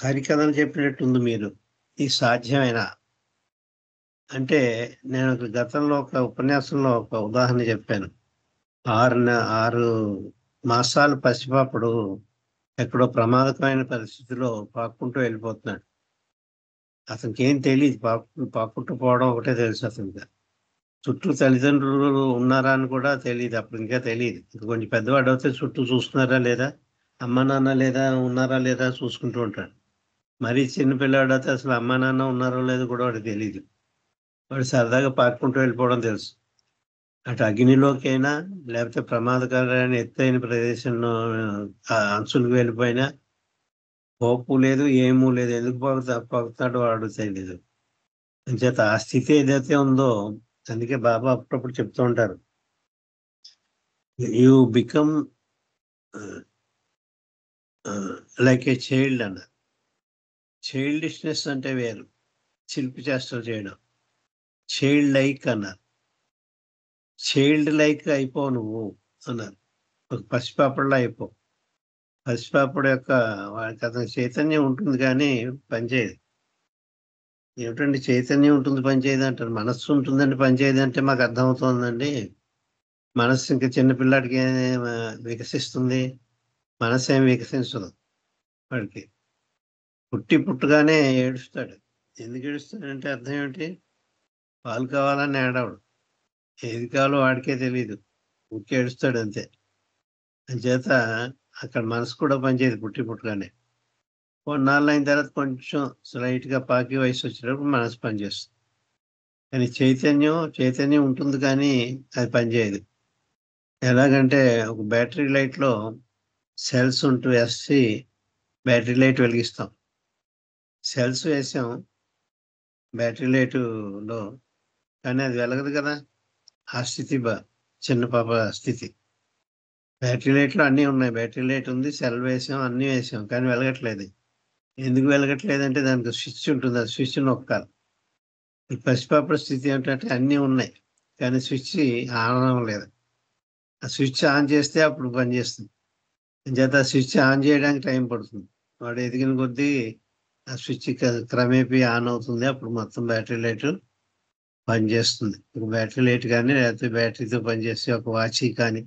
హరికథలు చెప్పినట్టుంది మీరు. ఇది సాధ్యమేనా అంటే, నేను గతంలో ఒక ఉపన్యాసంలో ఒక ఉదాహరణ చెప్పాను. 6 మాసాలు పసిపాపుడు ఎక్కడో ప్రమాదకరమైన పరిస్థితిలో పాక్కుంటూ వెళ్ళిపోతున్నాడు. అతనికి ఏం తెలియదు, పాక్కుంటూ పోవడం ఒకటే తెలుసు అతనికి. చుట్టూ తల్లిదండ్రులు ఉన్నారా అని కూడా తెలియదు, అప్పుడు ఇంకా తెలియదు. కొంచెం పెద్దవాడు అయితే చుట్టూ చూస్తున్నారా లేదా, అమ్మ నాన్న ఉన్నారా లేదా చూసుకుంటూ ఉంటాడు. మరీ చిన్నపిల్లాడు అయితే అసలు అమ్మ నాన్న ఉన్నారో లేదో కూడా వాడికి తెలియదు. వాడు సరదాగా పాక్కుంటూ వెళ్ళిపోవడం తెలుసు. అటు అగ్నిలోకైనా, లేకపోతే ప్రమాదకరమైన ఎత్తైన ప్రదేశంలో అంచులకు వెళ్ళిపోయినా హోపు లేదు, ఏమూ లేదు. ఎందుకు పాకుతాడో వాడు తెలియదు. అంచేత ఆ స్థితి ఏదైతే ఉందో, అందుకే బాబా అప్పుడప్పుడు చెప్తూ ఉంటారు, you become like a child అన్నారు. చైల్డిష్నెస్ అంటే వేరు, చిలిపి చేష్టలు చేయడం. చైల్డ్ లైక్ అన్నారు. చైల్డ్ లైక్ అయిపో నువ్వు అన్నారు. ఒక పసిపాపడిలా అయిపో. పసిపాపడు యొక్క వాడికి అతని చైతన్యం ఉంటుంది కానీ పనిచేయదు. ఏమిటండి చైతన్యం ఉంటుంది పనిచేయదు అంటారు, మనస్సు ఉంటుందండి పనిచేయదు అంటే మాకు అర్థమవుతుందండి. మనస్సు ఇంకా చిన్నపిల్లాడికి వికసిస్తుంది, మనస్సు ఏం వికసించదు. వాడికి పుట్టగానే ఏడుస్తాడు. ఎందుకు ఏడుస్తాడంటే అర్థం ఏమిటి? పాలు కావాలని ఏడవడు, ఏది కావాలో వాడికే తెలియదు, ఊరికే ఏడుస్తాడు అంతే. అంచేత అక్కడ మనసు కూడా పనిచేయదు పుట్టగానే. కొన్నాళ్ళు అయిన తర్వాత కొంచెం స్లైట్గా పాకి వయసు వచ్చేటప్పుడు మనసు పనిచేస్తుంది. కానీ చైతన్యం ఉంటుంది కానీ అది పనిచేయదు. ఎలాగంటే ఒక బ్యాటరీ లైట్లో సెల్స్ ఉంటూ వేసి బ్యాటరీ లైట్ వెలిగిస్తాం. సెల్స్ వేసాం బ్యాటరీ లైటులో, కానీ అది వెలగదు కదా. ఆ స్థితి చిన్న పాప స్థితి. బ్యాటరీ లైట్లో అన్నీ ఉన్నాయి, బ్యాటరీ లైట్ ఉంది, సెల్ వేసాం, అన్నీ వేసాం, కానీ వెలగట్లేదు. ఎందుకు వెలగట్లేదంటే దానికి స్విచ్ ఉంటుంది, ఆ స్విచ్ నొక్కాలి. ఈ పసిపాపడ స్థితి ఏంటంటే అన్నీ ఉన్నాయి కానీ స్విచ్ ఆన్ అవ్వలేదు. ఆ స్విచ్ ఆన్ చేస్తే అప్పుడు పనిచేస్తుంది. అంచేత ఆ స్విచ్ ఆన్ చేయడానికి టైం పడుతుంది. వాడు ఎదిగిన కొద్దీ ఆ స్విచ్ క్రమేపీ ఆన్ అవుతుంది, అప్పుడు మొత్తం బ్యాటరీ లైట్ పనిచేస్తుంది. ఒక బ్యాటరీ లైట్ కానీ లేకపోతే బ్యాటరీతో పనిచేస్తే ఒక వాచ్ కానీ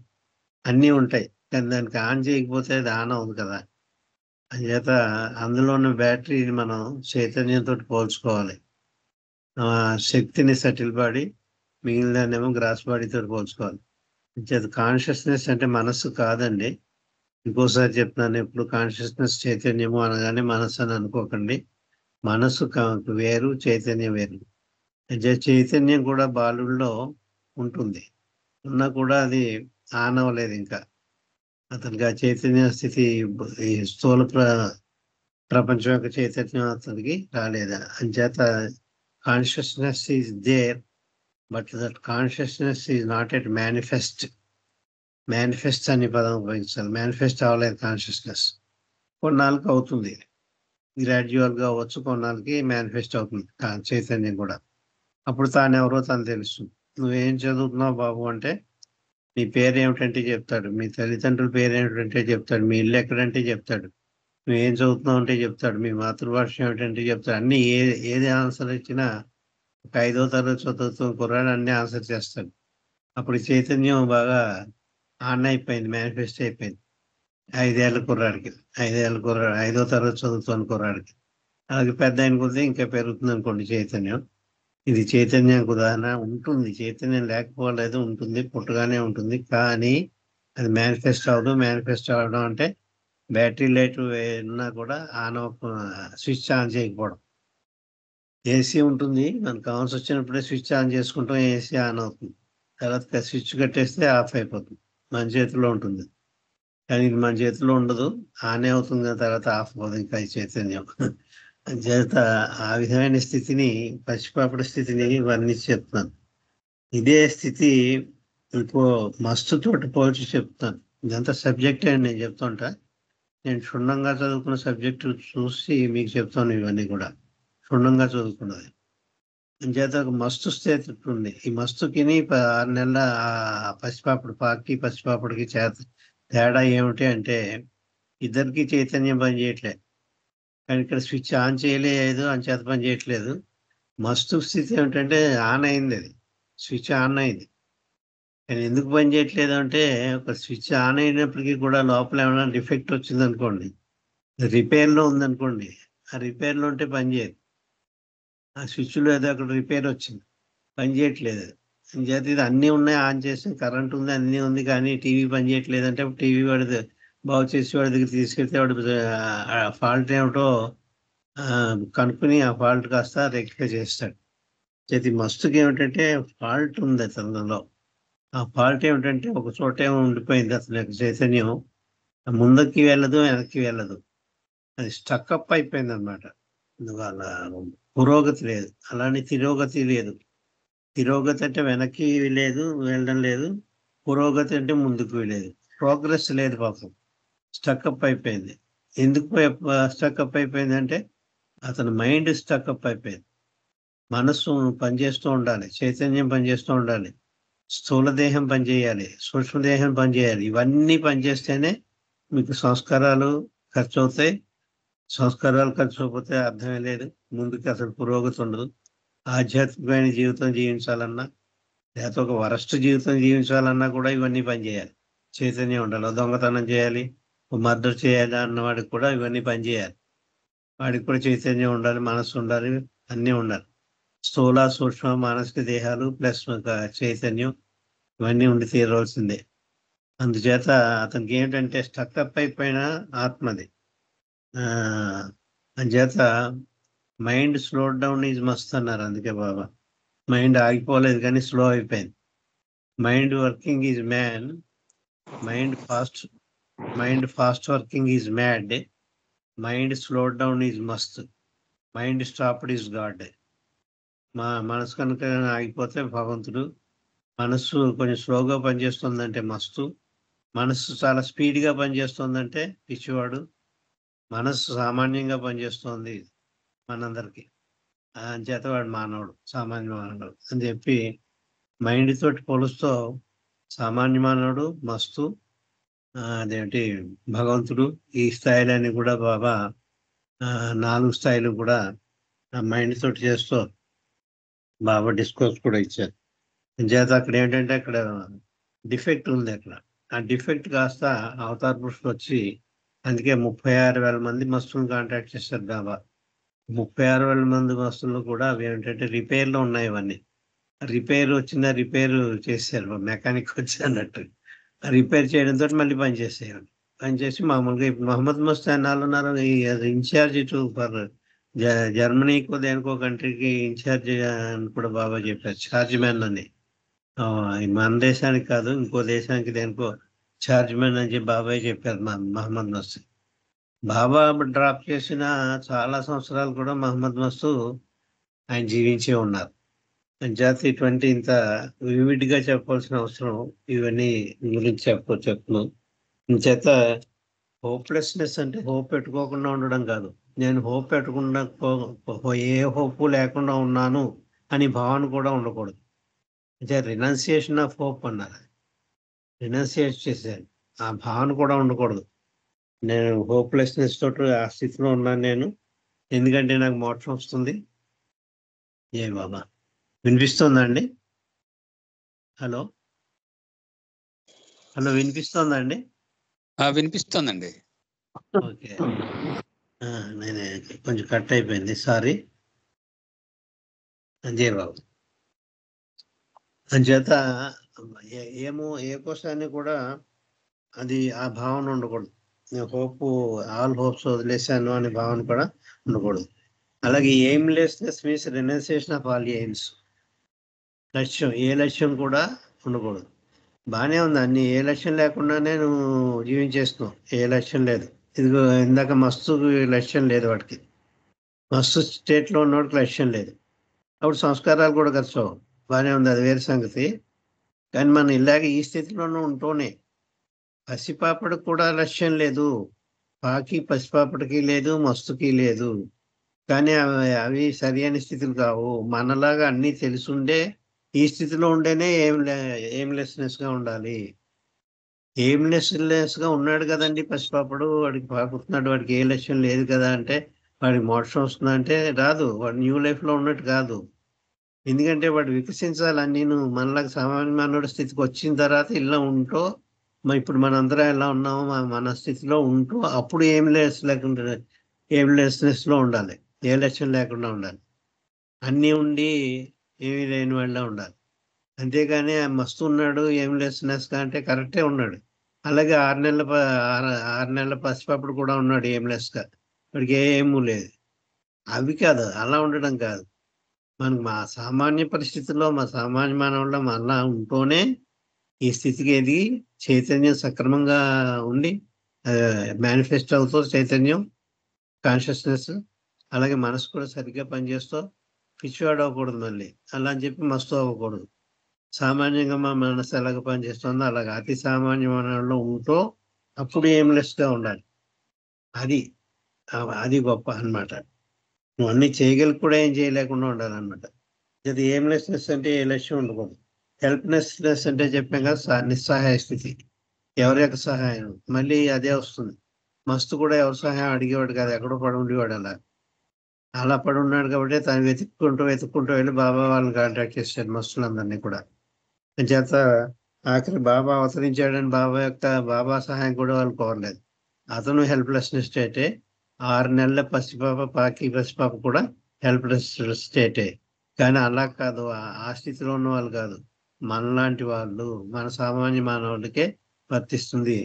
అన్నీ ఉంటాయి, కానీ దానికి ఆన్ చేయకపోతే అది ఆన్ అవ్వదు కదా. అంచేత అందులోని బ్యాటరీని మనం చైతన్యంతో పోల్చుకోవాలి. శక్తిని సటిల్ బాడీ, మిగిలిననేమో గ్రాస్ బాడీతో పోల్చుకోవాలి. అంచేత కాన్షియస్నెస్ అంటే మనస్సు కాదండి. ఇంకోసారి చెప్తున్నాను, ఎప్పుడు కాన్షియస్నెస్ చైతన్యము అనగానే మనస్సు అని అనుకోకండి. మనస్సు వేరు, చైతన్యం వేరు. చైతన్యం కూడా బాలుల్లో ఉంటుంది, ఉన్నా కూడా అది ఆన్ అవ్వలేదు ఇంకా. అతనికి ఆ చైతన్య స్థితి, ఈ స్థూల ప్రపంచం యొక్క చైతన్యం అతనికి రాలేదు. అంచేత consciousness is there, but that consciousness is not yet manifest అనే పదం ఉపయోగించాలి. మేనిఫెస్ట్ అవ్వలేదు కాన్షియస్నెస్. కొన్నాళ్ళకి అవుతుంది, గ్రాడ్యువల్గా అవ్వచ్చు, కొన్నాళ్ళకి మేనిఫెస్ట్ అవుతుంది చైతన్యం కూడా. అప్పుడు తానెవరో తను తెలుస్తుంది. నువ్వేం చదువుతున్నావు బాబు అంటే నీ పేరు ఏమిటంటే చెప్తాడు, మీ తల్లిదండ్రుల పేరు ఏమిటంటే చెప్తాడు, మీ ఇల్లు ఎక్కడంటే చెప్తాడు, నువ్వేం చదువుతున్నావు అంటే చెప్తాడు, మీ మాతృభాష ఏమిటంటే చెప్తాడు. అన్నీ ఏది ఆన్సర్ ఇచ్చినా ఒక 5వ తరగతి చదువుతున్న కుర్రాడు అన్నీ ఆన్సర్ చేస్తాడు. అప్పుడు చైతన్యం బాగా ఆన్ అయిపోయింది, మేనిఫెస్ట్ అయిపోయింది. 5 ఏళ్ళ కుర్రాడికి, 5వ తరగతి చదువుతున్న కుర్రాడికి. అలాగే పెద్ద అయిన కొద్దీ ఇంకా పెరుగుతుంది అనుకోండి చైతన్యం. ఇది చైతన్యానికి ఉదాహరణ. ఉంటుంది, చైతన్యం లేకపోలేదు, ఉంటుంది, పుట్టగానే ఉంటుంది, కానీ అది మేనిఫెస్ట్ అవ్వడం అంటే బ్యాటరీ లైట్ ఉన్నా కూడా స్విచ్ ఆన్ చేయకపోవడం. ఏసీ ఉంటుంది, మనకు కావాల్సి వచ్చినప్పుడే స్విచ్ ఆన్ చేసుకుంటాం, ఏసీ ఆన్ అవుతుంది. తర్వాత స్విచ్ కట్టేస్తే ఆఫ్ అయిపోతుంది, మన చేతిలో ఉంటుంది. కానీ ఇది మన చేతిలో ఉండదు, ఆనే అవుతుంది కదా, తర్వాత ఆఫ్ అవుతుంది ఇంకా ఈ చైతన్యం. చేత ఆ విధమైన స్థితిని, పసిపాపడి స్థితిని వర్ణించి చెప్తాను. ఇదే స్థితి ఇంకో మస్తుతోటి పోల్చి చెప్తాను. ఇదంతా సబ్జెక్టే అని నేను చెప్తుంటా. నేను క్షుణ్ణంగా చదువుకున్న సబ్జెక్టు చూసి మీకు చెప్తాను. ఇవన్నీ కూడా క్షుణ్ణంగా చదువుకున్నది. అంచేత ఒక మస్తు స్థితి ఉంది. ఈ మస్తుకిని 6 నెలల పసిపాపడికి తేడా ఏమిటి అంటే ఇద్దరికి చైతన్యం పని చేయట్లే. కానీ ఇక్కడ స్విచ్ ఆన్ చేయలేదు, అంచేత పని చేయట్లేదు. మస్తు స్థితి ఏమిటంటే ఆన్ అయింది, అది స్విచ్ ఆన్ అయింది. కానీ ఎందుకు పని చేయట్లేదు అంటే ఒక స్విచ్ ఆన్ అయినప్పటికీ కూడా లోపల ఏమైనా డిఫెక్ట్ వచ్చింది అనుకోండి, రిపేర్లో ఉందనుకోండి, ఆ రిపేర్లో ఉంటే పని చేయదు. ఆ స్విచ్లో ఏదో అక్కడ రిపేర్ వచ్చింది, పని చేయట్లేదు. అంచేత ఇది అన్నీ ఉన్నాయి, ఆన్ చేస్తే కరెంట్ ఉంది, అన్నీ ఉంది, కానీ టీవీ పని చేయట్లేదు అంటే టీవీ వాడి బాగు చేసి వాడి దగ్గర తీసుకెళ్తే వాడు ఫాల్ట్ ఏమిటో కనుక్కుని ఆ ఫాల్ట్ కాస్త రెక్టిఫై చేస్తాడు. చేతి మస్తుకి ఏమిటంటే ఫాల్ట్ ఉంది అతనిలో. ఆ ఫాల్ట్ ఏమిటంటే ఒక చోటే ఉండిపోయింది అతని యొక్క చైతన్యం, ముందుకి వెళ్ళదు, వెనక్కి వెళ్ళదు, అది స్టక్అప్ అయిపోయింది అనమాట. వాళ్ళ పురోగతి లేదు, అలానే తిరోగతి లేదు. తిరోగతి అంటే వెనక్కి లేదు, వెళ్ళడం లేదు. పురోగతి అంటే ముందుకు లేదు, ప్రోగ్రెస్ లేదు. పాపం స్టక్అప్ అయిపోయింది. ఎందుకు స్టక్అప్ అయిపోయింది అంటే అతని మైండ్ స్టక్అప్ అయిపోయింది. మనస్సు పనిచేస్తూ ఉండాలి, చైతన్యం పనిచేస్తూ ఉండాలి. స్థూల దేహం పనిచేయాలి, సూక్ష్మదేహం పనిచేయాలి. ఇవన్నీ పనిచేస్తేనే మీకు సంస్కారాలు ఖర్చు అవుతాయి. సంస్కారాలు ఖర్చు అయిపోతే అర్థమే లేదు, ముందుకు అసలు పురోగతి ఉండదు. ఆధ్యాత్మికమైన జీవితం జీవించాలన్నా, లేకపోతే ఒక వరస్ట్ జీవితం జీవించాలన్నా కూడా ఇవన్నీ పనిచేయాలి. చైతన్యం ఉండాలి. దొంగతనం చేయాలి, మర్డర్ చేయాలి అన్నవాడికి కూడా ఇవన్నీ పనిచేయాలి. వాడికి కూడా చైతన్యం ఉండాలి, మనస్సు ఉండాలి, అన్నీ ఉండాలి. స్థూల సూక్ష్మ మానసిక దేహాలు ప్లస్ చైతన్యం ఇవన్నీ ఉండి తీరవలసిందే. అందుచేత అతనికి ఏంటంటే స్టక్అప్ అయిపోయిన ఆత్మది. అందుచేత మైండ్ స్లో డౌన్ ఈజ్ మస్త్ అన్నారు. అందుకే బాబా మైండ్ ఆగిపోలేదు కానీ స్లో అయిపోయింది. Mind working is man, mind fast working is mad, mind slow down is మస్త్, మైండ్ స్టాప్డ్ ఈజ్ గాడ్. మనసు కనుక ఆగిపోతే భగవంతుడు, మనస్సు కొంచెం స్లోగా పనిచేస్తుందంటే మస్తు, మనస్సు చాలా స్పీడ్గా పనిచేస్తుందంటే పిచ్చివాడు, మనస్సు సామాన్యంగా పనిచేస్తుంది మనందరికీ అంచేత వాడు మానవుడు, సామాన్య మానవుడు అని చెప్పి మైండ్ తోటి పోలుస్తూ సామాన్య మానవుడు, మస్తు, అదేంటి భగవంతుడు, ఈ స్థాయిలన్నీ కూడా బాబా 4 స్థాయిలు కూడా మైండ్ తోటి చేస్తూ బాబా డిస్కోర్స్ కూడా ఇచ్చారు. చేత అక్కడ ఏంటంటే అక్కడ డిఫెక్ట్ ఉంది. అక్కడ ఆ డిఫెక్ట్ కాస్త అవతార్ పురుషులు వచ్చి, అందుకే 36,000 మంది మస్తులను కాంటాక్ట్ చేశారు బాబా. 36,000 మంది మస్తులు కూడా అవి ఏంటంటే రిపేర్లో ఉన్నాయి. ఇవన్నీ రిపేర్ చేశారు, మెకానిక్ వచ్చి అన్నట్టు రిపేర్ చేయడంతో మళ్ళీ పనిచేసేయాలి. పనిచేసి మామూలుగా ఇప్పుడు మహమ్మద్ మస్త్ ఎన్నాళ్ళు ఉన్నారు ఇన్ఛార్జ్ టు ఫర్ జర్మనీకో దేనికో కంట్రీకి ఇన్ఛార్జ్ అని కూడా బాబా చెప్పారు, ఛార్జ్ మ్యాన్ అని. మన దేశానికి కాదు, ఇంకో దేశానికి దేనికో ఛార్జ్ మ్యాన్ అని చెప్పి బాబాయ్ చెప్పారు. మహమ్మద్ మస్తు బాబా డ్రాప్ చేసిన చాలా సంవత్సరాలు కూడా మహమ్మద్ మస్తు ఆయన జీవించే ఉన్నారు. జాతి ఇటువంటి ఇంత వివిడ్గా చెప్పాల్సిన అవసరం ఇవన్నీ గురించి చెప్తున్నాను. చేత హోప్లెస్నెస్ అంటే హోప్ పెట్టుకోకుండా ఉండడం కాదు, నేను హోప్ పెట్టకుండా ఏ హోప్ లేకుండా ఉన్నాను అని భావన కూడా ఉండకూడదు. అంటే రినౌన్సియేషన్ ఆఫ్ హోప్ అన్నారు, రినౌన్సియేట్ చేశాను, ఆ భావన కూడా ఉండకూడదు. నేను హోప్లెస్నెస్ తోటి ఆ స్థితిలో ఉన్నాను నేను, ఎందుకంటే నాకు మోక్షం వస్తుంది. ఏ బాబా వినిపిస్తుందా అండి? హలో వినిపిస్తుందండి? వినిపిస్తోందండి. ఓకే, నేను కొంచెం కట్ అయిపోయింది, సారీ. అంజయ్ బాబు అంచేత ఏ కోసాన్ని కూడా అది ఆ భావన ఉండకూడదు. ఆల్ హోప్స్ వదిలేశాను అనే భావన కూడా ఉండకూడదు. అలాగే aimlessness means renunciation of all aims. ఏ లక్ష్యం కూడా ఉండకూడదు. బాగానే ఉంది, అన్ని ఏ లక్ష్యం లేకుండానే నువ్వు జీవించేస్తున్నావు, ఏ లక్ష్యం లేదు. ఇదిగో ఇందాక మస్తు లక్ష్యం లేదు, వాడికి మస్తు స్టేట్లో ఉన్నవాడికి లక్ష్యం లేదు, అప్పుడు సంస్కారాలు కూడా ఖర్చు బాగానే ఉంది, అది వేరే సంగతి. కానీ మనం ఇలాగ ఈ స్థితిలోనూ ఉంటూనే పసిపాపడికి కూడా లక్ష్యం లేదు, పసిపాపడికి లేదు, మస్తుకి లేదు. కానీ అవి సరి అయిన స్థితులు కావు. మనలాగా అన్నీ తెలుసుండే ఈ స్థితిలో ఉండేనే ఎయిమ్లెస్నెస్గా ఉండాలి. ఎయిమ్లెస్గా ఉన్నాడు కదండి పసిపాపడు, వాడికి పాపుతున్నాడు, వాడికి ఏ లక్ష్యం లేదు కదా అంటే వాడికి మోక్షం వస్తుందంటే రాదు, వాడు న్యూ లైఫ్లో ఉన్నట్టు కాదు. ఎందుకంటే వాడు వికసించాలి. నేను మనలాగా సామాన్య మానవుడి స్థితికి వచ్చిన తర్వాత ఇలా ఉంటూ ఇప్పుడు మనందరం ఎలా ఉన్నామో మన స్థితిలో ఉంటూ అప్పుడు ఎయిమ్లెస్నెస్లో ఉండాలి, ఏ లక్ష్యం లేకుండా ఉండాలి, అన్నీ ఉండి ఏమీ లేని వాళ్ళ ఉండాలి. అంతేగాని మస్తు ఉన్నాడు ఎయిమ్లెస్నెస్ అంటే కరెక్టే ఉన్నాడు. అలాగే 6 నెలల పసిపాపుడు కూడా ఉన్నాడు ఎయిమ్లెస్గా, వాడికి ఏమూ లేదు. అవి కాదు, అలా ఉండడం కాదు. మనకు మా సామాన్య పరిస్థితుల్లో మా సామాన్య మానవుల్లో అలా ఉంటూనే ఈ స్థితికి ఎదిగి చైతన్యం సక్రమంగా ఉండి మేనిఫెస్ట్ అవుతూ చైతన్యం కాన్షియస్నెస్, అలాగే మనసు కూడా సరిగ్గా పనిచేస్తూ పిచ్చివాడు అవ్వకూడదు మళ్ళీ. అలా అని చెప్పి మస్తు అవ్వకూడదు. సామాన్యంగా మా మనసు ఎలాగ పనిచేస్తుందో అలాగ అతి సామాన్య మానవుల్లో ఉంటూ అప్పుడు ఎయిమ్లెస్గా ఉండాలి. అది గొప్ప అన్నమాట. నువ్వు అన్నీ చేయగలిగి కూడా ఏం చేయలేకుండా ఉండాలన్నమాట. అది ఎయిమ్లెస్నెస్ అంటే ఏ లక్ష్యం ఉండకూడదు. హెల్ప్లెస్నెస్ అంటే చెప్పాం కదా, నిస్సహాయ స్థితి. ఎవరి యొక్క సహాయం? మళ్ళీ అదే వస్తుంది. మస్తు కూడా ఎవరి సహాయం అడిగేవాడు కాదు, ఎక్కడో పడి ఉండేవాడు. అలా పడి ఉన్నాడు కాబట్టి తను వెతుక్కుంటూ వెళ్ళి బాబా వాళ్ళని కాంటాక్ట్ చేశాడు, మస్తులందరినీ కూడా. చేత ఆఖరి బాబా అవతరించాడని బాబా సహాయం కూడా వాళ్ళు కోరలేదు. అతను హెల్ప్లెస్నెస్ స్టేటే. 6 నెలల పసిపాప కూడా హెల్ప్లెస్ స్టేటే. కానీ అలా కాదు, ఆ స్థితిలో ఉన్న వాళ్ళు కాదు, మనలాంటి వాళ్ళు, మన సామాన్య మానవుడికే వర్తిస్తుంది.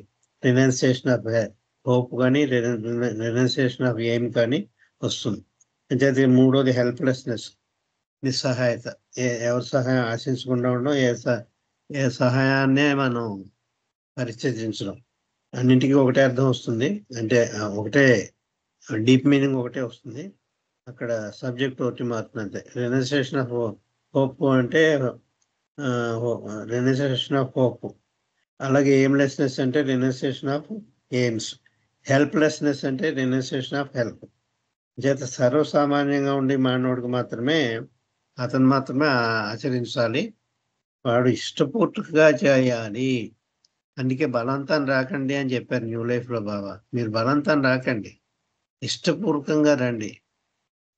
రినౌన్సియేషన్ ఆఫ్ హోప్ కానీ రినౌన్సియేషన్ ఆఫ్ ఎయిమ్ కానీ వస్తుంది. అంటే మూడోది హెల్ప్లెస్నెస్, నిస్సహాయత. ఎవరి సహాయం ఆశించకుండా ఉండడం, ఏ సహాయాన్నే మనం పరిచయించడం. అన్నింటికీ ఒకటే అర్థం వస్తుంది, అంటే ఒకటే డీప్ మీనింగ్ ఒకటే వస్తుంది. అక్కడ సబ్జెక్ట్ ఒకటి మారుతుంది అంతే. రినౌన్సియేషన్ ఆఫ్ హోప్ అంటే రినౌన్సియేషన్ ఆఫ్ హోప్. అలాగే ఎయిమ్లెస్నెస్ అంటే రినౌన్సియేషన్ ఆఫ్ ఎయిమ్స్. హెల్ప్లెస్నెస్ అంటే రినౌన్సియేషన్ ఆఫ్ హెల్ప్. చేత సర్వసామాన్యంగా ఉండి మానవుడికి మాత్రమే ఆచరించాలి. వాడు ఇష్టపూర్తిగా చేయాలి. అందుకే బలవంతం రాకండి అని చెప్పారు న్యూ లైఫ్లో బాబా. మీరు బలవంతం రాకండి, ఇష్టపూర్వకంగా రండి.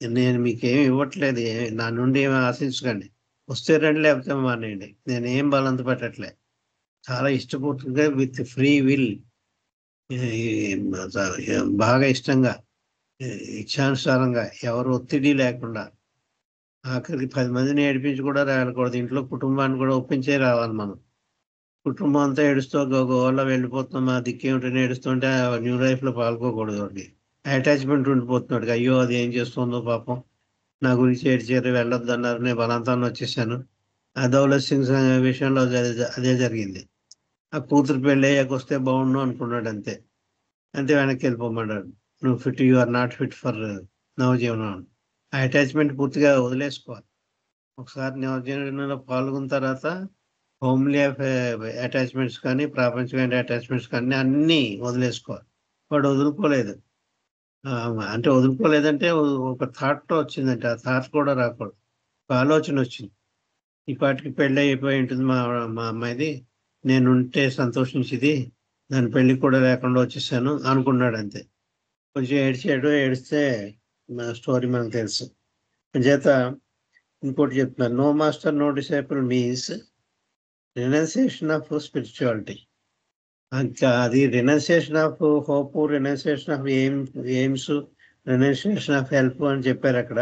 నేను మీకేమి ఇవ్వట్లేదు, నా నుండి ఏమి ఆశించకండి. వస్తే రండి, లేకపోతే మానేయండి. నేనేం బలవంత పెట్టట్లే. చాలా ఇష్టపూర్తిగా విత్ ఫ్రీ విల్, బాగా ఇష్టంగా, ఇచ్ఛానుసారంగా, ఎవరు ఒత్తిడి లేకుండా. ఆఖరికి 10 మందిని ఏడిపించి కూడా రాకూడదు. ఇంట్లో కుటుంబాన్ని కూడా ఒప్పించే రావాలి మనం. కుటుంబం అంతా ఏడుస్తూ గోవల్ల వెళ్ళిపోతున్నాం, మా దిక్కేమిటని ఏడుస్తుంటే న్యూ లైఫ్లో పాల్గొకూడదు. వాడికి అటాచ్మెంట్ ఉండిపోతున్నాడు. అయ్యో అది ఏం చేస్తుందో పాపం, నా గురించి ఏడ్చారు, వెళ్ళొద్దు అన్నారు, నేను బలవంతాన్ని వచ్చేసాను. ఆ దౌలత్ సింగ్ విషయంలో అదే జరిగింది. ఆ కూతురు పెళ్ళి అయ్యాక వస్తే బాగుండు అనుకున్నాడు, అంతే వెనక్కి వెళ్ళిపోమన్నాడు. You are not fit for నవజీవనం. ఆ అటాచ్మెంట్ పూర్తిగా వదిలేసుకోవాలి. ఒకసారి నవజీవనంలో పాల్గొన్న తర్వాత హోమ్లీ అటాచ్మెంట్స్ కానీ ప్రాపంచికమైన అటాచ్మెంట్స్ కానీ అన్నీ వదిలేసుకోవాలి. వాడు వదులుకోలేదు. అంటే వదులుకోలేదంటే ఒక థాట్తో వచ్చిందంటే ఆ థాట్ కూడా రాకూడదు. ఒక ఆలోచన వచ్చింది, ఈ పాటికి పెళ్ళి అయిపోయి ఉంటుంది మా అమ్మాయిది, నేను ఉంటే సంతోషించింది, దాని పెళ్ళి కూడా లేకుండా వచ్చేసాను అనుకున్నాడు, అంతే. కొంచెం ఏడిస్తే మన స్టోరీ మనకు తెలుసు. చేత ఇంకోటి చెప్తున్నారు, no master no disciple means renunciation of spirituality. అది renunciation of hope, renunciation of aims, renunciation of help అని చెప్పారు అక్కడ.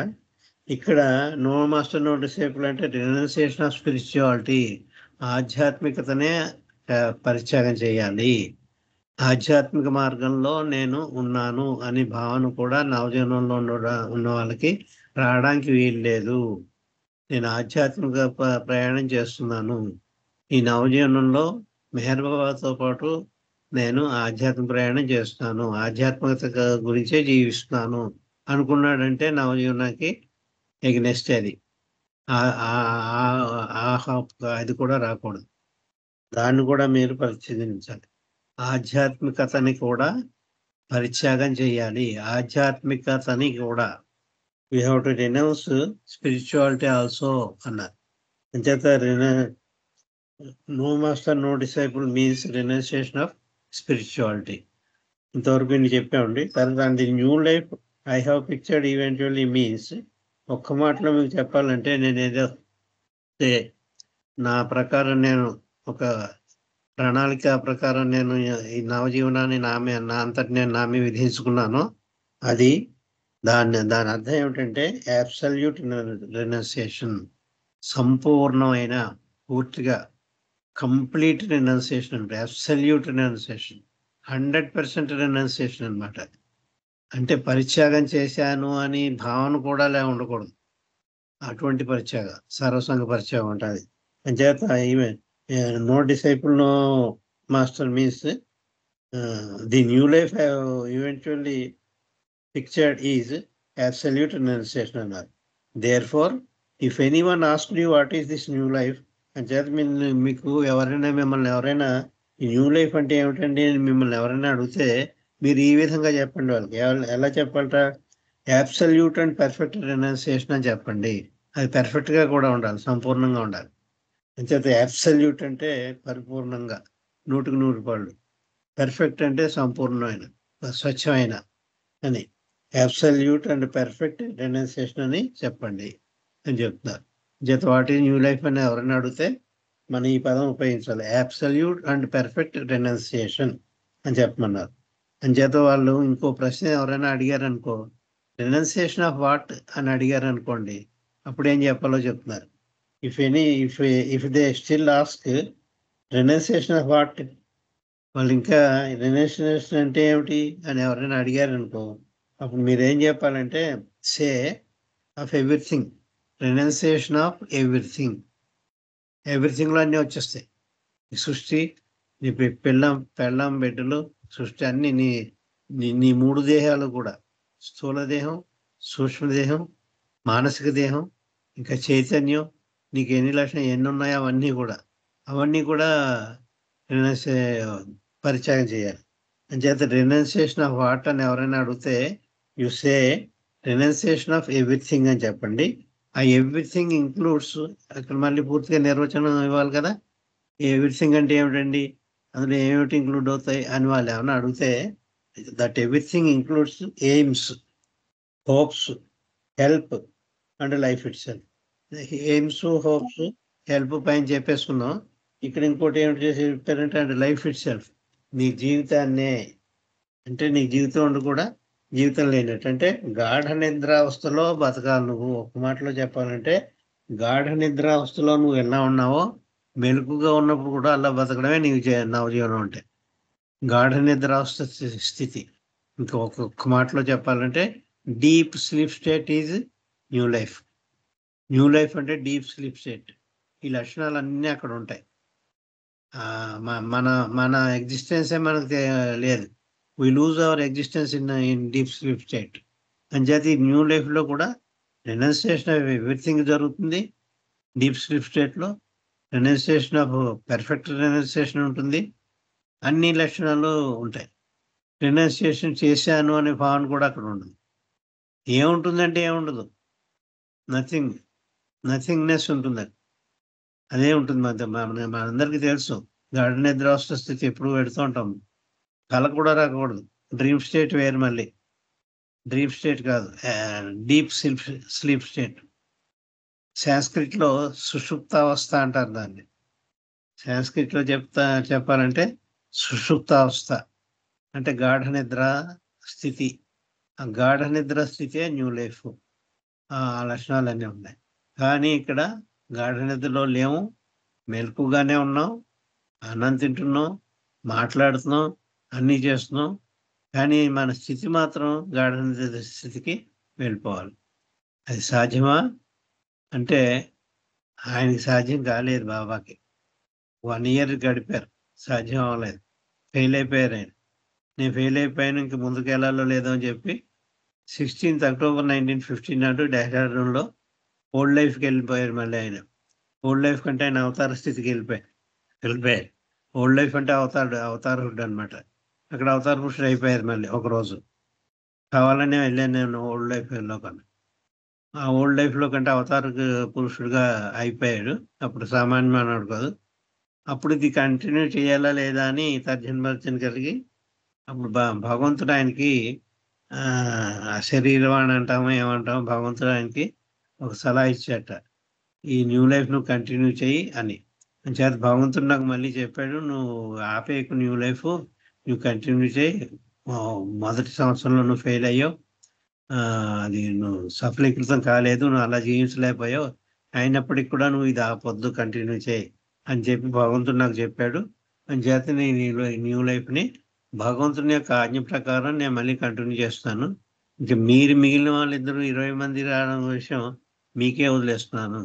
ఇక్కడ నో మాస్టర్ నో డిసైపుల్ అంటే రినౌన్సియేషన్ ఆఫ్ స్పిరిచువాలిటీ. ఆధ్యాత్మికతనే పరిత్యాగం చేయాలి. ఆధ్యాత్మిక మార్గంలో నేను ఉన్నాను అని భావన కూడా నవజీవనంలో ఉన్న వాళ్ళకి రావడానికి వీలు లేదు. నేను ఆధ్యాత్మిక ప్రయాణం చేస్తున్నాను. ఈ నవజీవనంలో మెహర్ బాబాతో పాటు నేను ఆధ్యాత్మిక ప్రయాణం చేస్తున్నాను, ఆధ్యాత్మికత గురించే జీవిస్తున్నాను అనుకున్నాడంటే నవజీవనానికి ఎగ్నెస్ట్ అది. అది కూడా రాకూడదు. దాన్ని కూడా మీరు పరిశీలించాలి. ఆధ్యాత్మికతని కూడా పరిత్యాగం చేయాలి. ఆధ్యాత్మికతని కూడా we have to renounce spirituality also అన్నారు. అంచేత no master no disciple means renunciation of spirituality. ఇంతవరకు నేను చెప్పామండి. తర్వాత the new life I have pictured eventually means, ఒక్క మాటలో మీకు చెప్పాలంటే, నేను ఏదో నా ప్రకారం, నేను ఒక ప్రణాళిక ప్రకారం నేను ఈ నవజీవనాన్ని నా అంతటి నేను నామే విధించుకున్నాను. అది దాని అర్థం ఏమిటంటే అబ్సల్యూట్ రినౌన్సియేషన్, సంపూర్ణమైన, పూర్తిగా కంప్లీట్ రినౌన్సియేషన్ అంటే అబ్సల్యూట్ రినౌన్సియేషన్, 100% రినౌన్సియేషన్ అనమాట. అంటే పరిత్యాగం చేశాను అని భావన కూడా ఉండకూడదు. అటువంటి పరిత్యాగం సర్వసంగ పరిత్యాగం ఉంటుంది. అంచేత no disciple no master means the new life eventually pictured is absolute renunciation అన్నారు. Therefore if anyone asked you what is this new life, అంచేత మీకు మిమ్మల్ని ఎవరైనా ఈ న్యూ లైఫ్ అంటే ఏమిటండి అని మిమ్మల్ని ఎవరైనా అడిగితే మీరు ఈ విధంగా చెప్పండి. వాళ్ళకి ఎలా చెప్పాలట? అబ్సల్యూట్ అండ్ పర్ఫెక్ట్ రినౌన్సియేషన్ అని చెప్పండి. అది పర్ఫెక్ట్గా కూడా ఉండాలి, సంపూర్ణంగా ఉండాలి. అంచేత అబ్సల్యూట్ అంటే పరిపూర్ణంగా 100% పెర్ఫెక్ట్ అంటే సంపూర్ణమైన స్వచ్ఛమైన అని. అబ్సల్యూట్ అండ్ పెర్ఫెక్ట్ రెనౌన్సియేషన్ అని చెప్పండి అని చెప్తున్నారు. చేత వాటి న్యూ లైఫ్ అని ఎవరైనా అడిగితే మనం ఈ పదం ఉపయోగించాలి, అబ్సల్యూట్ అండ్ పెర్ఫెక్ట్ రెనౌన్సియేషన్ అని చెప్పమన్నారు. అంచేత వాళ్ళు ఇంకో ప్రశ్న ఎవరైనా అడిగారు అనుకో, రెనౌన్సియేషన్ ఆఫ్ వాట్ అని అడిగారు అనుకోండి, అప్పుడు ఏం చెప్పాలో చెప్తున్నారు. If they still ask renunciation of what, వాళ్ళు ఇంకా రెనౌన్సియేషన్ అంటే ఏమిటి అని ఎవరైనా అడిగారు అనుకో, అప్పుడు మీరేం చెప్పాలంటే say of everything, renunciation of everything. ఎవ్రీథింగ్లో అన్నీ వచ్చేస్తాయి. ఈ సృష్టి, నీ పెళ్ళం బిడ్డలు, సృష్టి అన్నీ నీ 3 దేహాలు కూడా, స్థూల దేహం, సూక్ష్మదేహం, మానసిక దేహం, ఇంకా చైతన్యం, నీకు ఎన్ని లక్షణాలు ఎన్ని ఉన్నాయో అవన్నీ కూడా పరిత్యాగం చేయాలి. అంచేత రెనౌన్సియేషన్ ఆఫ్ వాట్ అని ఎవరైనా అడిగితే you say renunciation of everything అని చెప్పండి. ఆ ఎవ్రీథింగ్ ఇంక్లూడ్స్, అక్కడ మళ్ళీ పూర్తిగా నిర్వచనం ఇవ్వాలి కదా. ఎవ్రీథింగ్ అంటే ఏమిటండి, అందులో ఏమిటి ఇంక్లూడ్ అవుతాయి అని వాళ్ళు ఏమైనా అడిగితే, that everything includes AIIMS, hopes, help and life it self. AIIMS, hopes, help పైన చెప్పేసుకున్నాం. ఇక్కడ ఇంకోటి ఏమిటి చేసి చెప్పారంటే అండ్ లైఫ్ ఇట్ సెల్ఫ్, నీ జీవితాన్నే. అంటే నీ జీవితం ఉండి కూడా జీవితం లేనట్టు, అంటే గాఢ నిద్రావస్థలో బతకాలి నువ్వు. ఒక మాటలో చెప్పాలంటే గాఢ నిద్రావస్థలో నువ్వు ఎలా ఉన్నావో మెలకుగా ఉన్నప్పుడు కూడా అలా బతకడమే నీకు నవజీవనం అంటే గాఢ నిద్రావస్థ స్థితి. ఇంకా ఒక్కొక్క మాటలో చెప్పాలంటే deep sleep state is new life. New life అంటే డీప్ స్లీప్ స్టేట్. ఈ లక్షణాలు అన్నీ అక్కడ ఉంటాయి. మన ఎగ్జిస్టెన్సే మనకు లేదు. we lose our existence in deep sleep state. అంచేత ఈ న్యూ లైఫ్లో కూడా రెనౌన్సియేషన్ ఆఫ్ ఎవ్రీథింగ్ జరుగుతుంది. డీప్ స్లీప్ స్టేట్లో రెనౌన్సియేషన్ ఆఫ్ పెర్ఫెక్ట్ రెనౌన్సియేషన్ ఉంటుంది. అన్ని లక్షణాలు ఉంటాయి. రెనౌన్సియేషన్ చేశాను అనే భావన కూడా అక్కడ ఉండదు. ఏముంటుందంటే ఏముండదు, నథింగ్నెస్ ఉంటుంది. అదే ఉంటుంది. మనందరికీ తెలుసు గాఢ నిద్రావస్థ స్థితి ఎప్పుడు పెడుతూ ఉంటాం. కళ కూడా రాకూడదు. డ్రీమ్ స్టేట్ వేరు, మళ్ళీ డ్రీమ్ స్టేట్ కాదు, డీప్ స్లీప్ స్టేట్. సాంస్క్రిట్లో సుషుప్తావస్థ అంటారు దాన్ని. సాంస్క్రిట్లో చెప్పాలంటే సుషుప్తావస్థ అంటే గాఢ నిద్ర స్థితి. ఆ గాఢ నిద్ర స్థితే న్యూ లైఫ్. ఆ లక్షణాలన్నీ ఉన్నాయి. కానీ ఇక్కడ గాఢ నిద్రలో లేము, మెలకుగానే ఉన్నాం, అన్నం తింటున్నాం, మాట్లాడుతున్నాం, అన్నీ చేస్తున్నాం. కానీ మన స్థితి మాత్రం గాఢ నిద్ర స్థితికి వెళ్ళిపోవాలి. అది సాధ్యమా అంటే ఆయనకి సాధ్యం కాలేదు. బాబాకి 1 year గడిపారు, సాధ్యం అవ్వలేదు, ఫెయిల్ అయిపోయారు ఆయన. నేను ఫెయిల్ అయిపోయాను, ఇంక ముందుకు వెళ్ళాలో లేదో అని చెప్పి 16th October 1915 నాడు డెహ్రాడూన్లో ఓల్డ్ లైఫ్కి వెళ్ళిపోయారు. మళ్ళీ ఆయన ఓల్డ్ లైఫ్ కంటే ఆయన అవతార స్థితికి వెళ్ళిపోయారు. ఓల్డ్ లైఫ్ అంటే అవతారహుడ్ అనమాట. అక్కడ అవతార పురుషుడు అయిపోయారు. మళ్ళీ ఒకరోజు కావాలనే వెళ్ళాను నేను ఓల్డ్ లైఫ్లో కన్నా. ఆ ఓల్డ్ లైఫ్లో కంటే అవతార పురుషుడుగా అయిపోయాడు. అప్పుడు సామాన్యమానవుడు కాదు. అప్పుడు ఇది కంటిన్యూ చేయాలా లేదా అని తర్జన కలిగి అప్పుడు భగవంతుడు ఆయనకి శరీరవాణి అంటామో ఏమంటామో, భగవంతుడు ఆయనకి ఒక సలహా ఇచ్చాట, ఈ న్యూ లైఫ్ నువ్వు కంటిన్యూ చేయి అని. చేత భగవంతుడు నాకు మళ్ళీ చెప్పాడు, నువ్వు ఆపేయకు న్యూ లైఫ్, నువ్వు కంటిన్యూ చేయి. మొదటి సంవత్సరంలో నువ్వు ఫెయిల్ అయ్యావు, అది నువ్వు సఫలీకృతం కాలేదు, నువ్వు అలా జీవించలేకపోయావు, అయినప్పటికీ కూడా నువ్వు ఇది ఆపొద్దు, కంటిన్యూ చేయి అని చెప్పి భగవంతుడు నాకు చెప్పాడు. అని చేత నేను న్యూ లైఫ్ని భగవంతుని యొక్క ఆజ్ఞ ప్రకారం నేను మళ్ళీ కంటిన్యూ చేస్తాను. ఇంకా మిగిలిన వాళ్ళిద్దరూ 20 మంది రావడం విషయం మీకే వదిలేస్తున్నాను.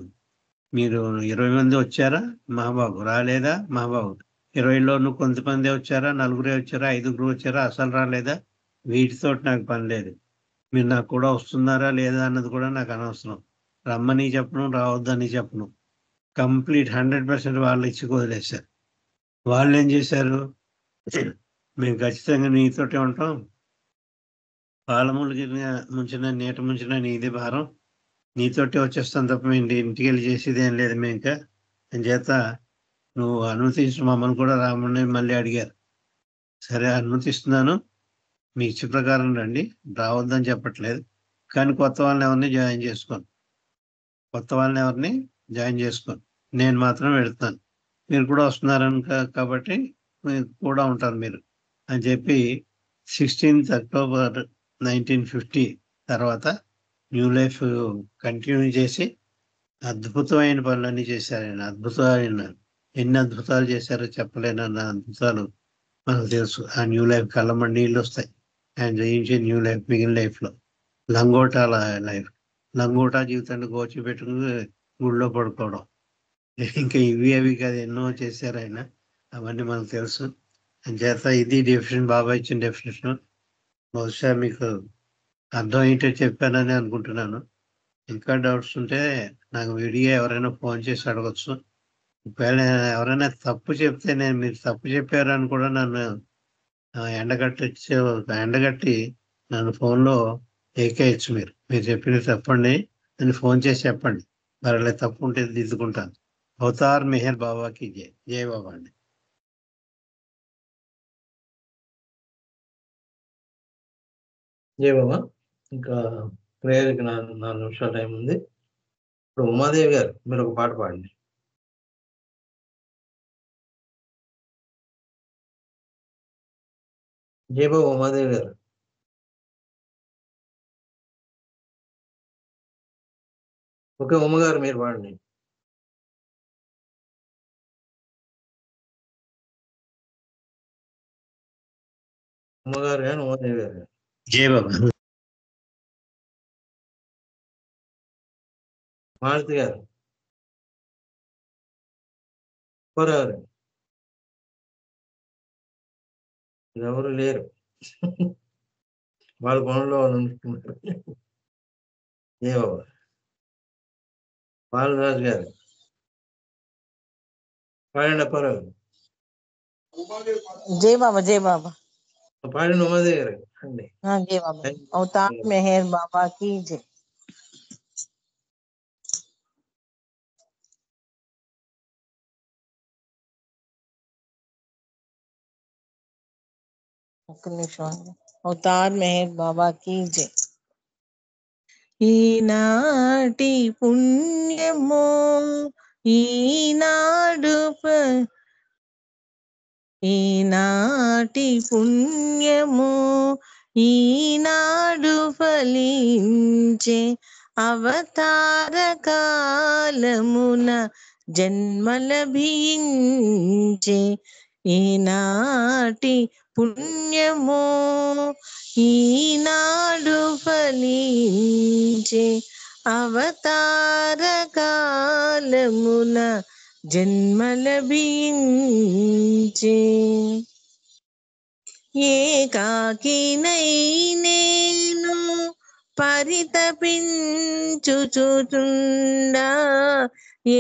మీరు 20 మంది వచ్చారా మహాబాబు, రాలేదా మహాబాబు, 20లో నువ్వు కొంతమంది వచ్చారా, 4 వచ్చారా, 5 వచ్చారా, అసలు రాలేదా, వీటితో నాకు పని లేదు. మీరు నాకు కూడా వస్తున్నారా లేదా అన్నది కూడా నాకు అనవసరం. రమ్మని చెప్పను, రావద్దని చెప్పను. కంప్లీట్ 100% వాళ్ళు ఇచ్చి వదిలేశారు. వాళ్ళు ఏం చేశారు, మేము ఖచ్చితంగా నీతోటే ఉంటాం, పాలములు ముంచిన నీట ముంచిన నీదే భారం, నీతోటే వచ్చేస్తాం తప్ప మేము ఇంటికి వెళ్ళి చేసేది ఏం లేదు, మేము ఇంకా చేత నువ్వు అనుమతించిన మమ్మల్ని కూడా రామని మళ్ళీ అడిగారు. సరే అనుమతిస్తున్నాను, మీ ఇచ్చే ప్రకారం రండి, రావద్దని చెప్పట్లేదు. కానీ కొత్త వాళ్ళని ఎవరిని జాయిన్ చేసుకోను, నేను మాత్రం వెళ్తాను, మీరు కూడా వస్తున్నారని కాబట్టి మీరు కూడా ఉంటారు మీరు అని చెప్పి 16th October 1950 తర్వాత న్యూ లైఫ్ కంటిన్యూ చేసి అద్భుతమైన పనులన్నీ చేశారు ఆయన. ఎన్ని అద్భుతాలు చేశారో చెప్పలేనన్న అద్భుతాలు మనకు తెలుసు. ఆ న్యూ లైఫ్ కళ్ళమ్మ నీళ్ళు వస్తాయి ఆయన జయించే న్యూ లైఫ్. మిగిలిన లైఫ్లో లంగోటాల లైఫ్, లంగోటా జీవితాన్ని గోచి పెట్టుకుని గుళ్ళో పడుకోవడం, ఇంకా ఇవి అవి కాదు ఎన్నో చేశారు ఆయన. అవన్నీ మనకు తెలుసు. అంచేత ఇది డెఫినేషన్, బాబా ఇచ్చిన డెఫినేషన్. బహుశా మీకు అర్థం ఏంటో చెప్పానని అనుకుంటున్నాను. ఇంకా డౌట్స్ ఉంటే నాకు విడిగా ఎవరైనా ఫోన్ చేసి అడగచ్చు. ఒకవేళ ఎవరైనా తప్పు చెప్తే మీరు తప్పు చెప్పారని కూడా నన్ను ఎండగట్టి నన్ను ఫోన్లో ఏకేయచ్చు. మీరు చెప్పిన తప్పండి అని ఫోన్ చేసి చెప్పండి, మరలా తప్పు ఉంటే దిద్దుకుంటాను. అవతార్ మెహర్ బాబాకి జై. జై బాబా అండి. జై బాబా. ఇంకా ప్రేయర్కి 4 నిమిషాల టైం ఉంది. ఇప్పుడు ఉమాదేవి గారు మీరు ఒక పాట పాడండి. జై బాబా ఉమాదేవి గారు. ఓకే ఉమ్మగారు మీరు పాడండి. ఉమ్మగారు కానీ ఉమాదేవి గారు. జై బాబా. మారుతి గారు, గారు ఎవరు లేరు, వాళ్ళ పనుల్లో వాళ్ళు ఉంటున్నారు. ఏ బాబా. బాలరాజు గారు పాడండి. అప్పారావు जय बाबा जय बाबा పాడండి. ఉమాదేవి గారు అండి. हाँ जय बाबा अवतार मेहर बाबा की जय। अवतार मेहर बाबा की जय। ఈనాటి పుణ్యమో ఈనాటి పుణ్యమో ఈనాడు ఫలించే అవతార కాలమున జన్మలభించే ఈనాటి పుణ్యమో ఈనాడు ఫలించే అవతార కాలమున జన్మలభించే ఏకాకినై నేను పరితపించుచుచుండా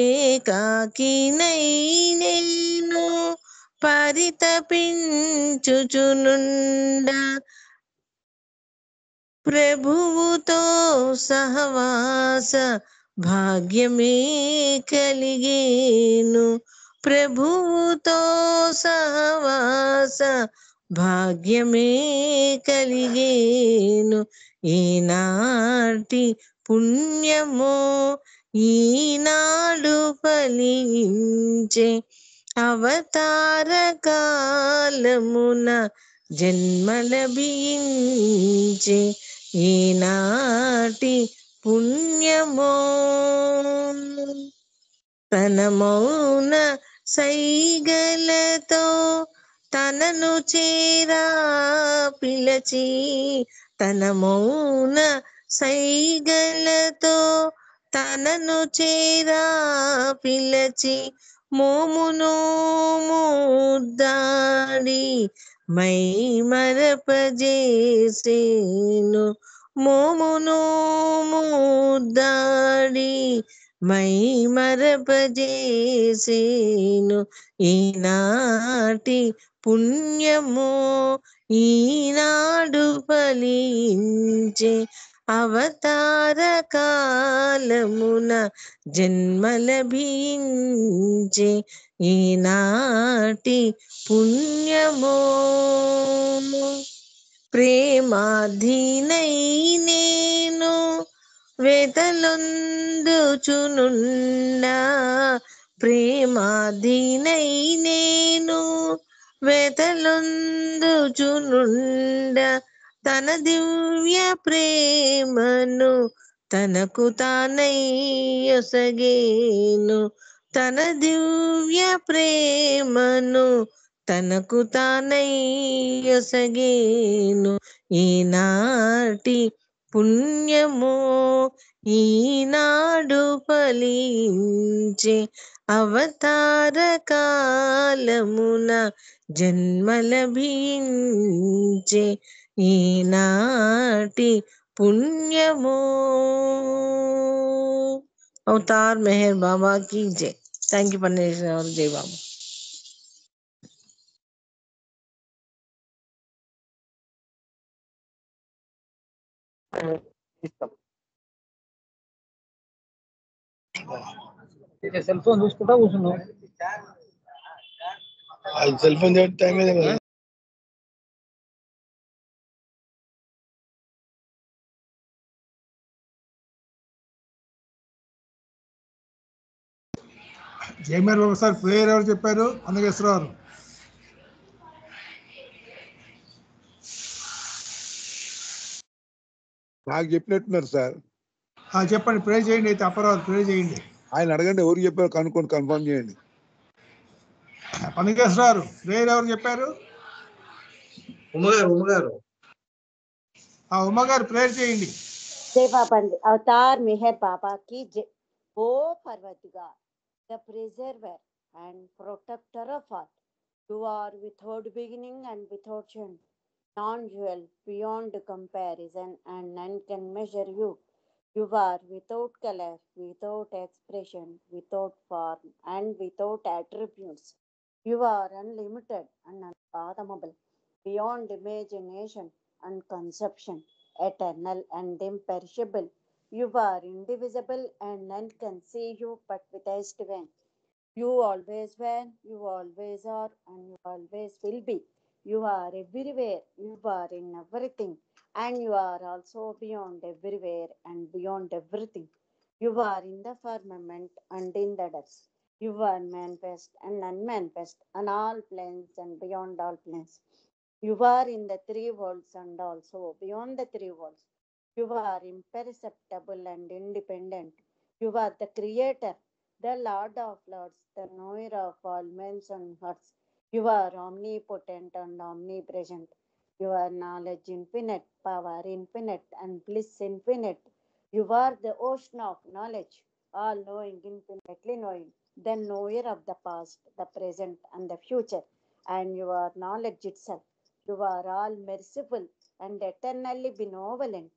ఏకాకినై నేను పరితపించుచునుండా ప్రభువుతో సహవాస భాగ్యమే కలిగేను ప్రభువుతో సహవాస భాగ్యమే కలిగేను ఈనాటి పుణ్యమో ఈనాడు ఫలించే అవతార కాలమున జన్మలభించే ఈనాటి పుణ్యమో తన మౌన సైగలతో తనను చేరా పిలచి తన మౌన సైగలతో తనను చేరా పిలచి మోమును ముద్దాడి మై మరపజేసేను మోమును ముద్దాడి మై మరపజేసేను ఈనాటి పుణ్యమో ఈనాడు ఫలించే అవతార కాలమున జన్మలభించే ఈనాటి పుణ్యమో ప్రేమాధీనై నేను వేతలొందుచునున్నా ప్రేమాధీనై నేను వేతలొందుచునుండ తన దివ్య ప్రేమను తనకు తానై యొసగేను తన దివ్య ప్రేమను తనకు తానై యొసగేను ఈనాటి పుణ్యమో ఈనాడు ఫలించే అవతార కాలమున జన్మలభించే ఈనాటి పుణ్యమో అవతార్ మెహర్ బాబా की जय थैंक यू परमेश्वर और जय बाबा సెల్ ఫోన్ చూసుకుంటా కూర్చున్నావు సెల్ ఫోన్ టైం ఏదో జయమేర్ ఒకసారి ప్రేయర్ ఎవరు చెప్పారు అన్నగేశ్వరరావు నాకు చెప్పినట్టున్నారు సార్. చెప్పండి, ప్రే చేయండి. అయితే అప్పరావు ప్రే చేయండి. ఆయన అడగండి, ఎవరు చెప్పారు కనుక్కొని కన్ఫర్మ్ చేయండి. పన్నగేశ్వరరావు ప్రేయర్ ఎవరు చెప్పారు? ఉమ్మగారు ప్రేయర్ చేయండి. जय बाबा अवतार मेहर बाबा की जय। ओ परवतिगा, the preserver and protector of all. You are without beginning and without end, non-dual, beyond comparison, and none can measure you. You are without color, without expression, without form, and without attributes. You are unlimited and unfathomable, beyond imagination and conception, eternal and imperishable. You are indivisible and none can see you but with a divine. You always were, you always are, and you always will be. You are everywhere, you are in everything, and you are also beyond everywhere and beyond everything. You are in the firmament and in the depths. You are manifest and unmanifest on all planes and beyond all planes. You are in the three worlds and also beyond the three worlds. You are imperceptible and independent. You are the creator, the Lord of Lords, the knower of all men's and hearts. You are omnipotent and omnipresent. You are knowledge infinite, power infinite, and bliss infinite. You are the ocean of knowledge, all knowing, infinitely knowing, the knower of the past, the present, and the future, and you are knowledge itself. You are all merciful and eternally benevolent.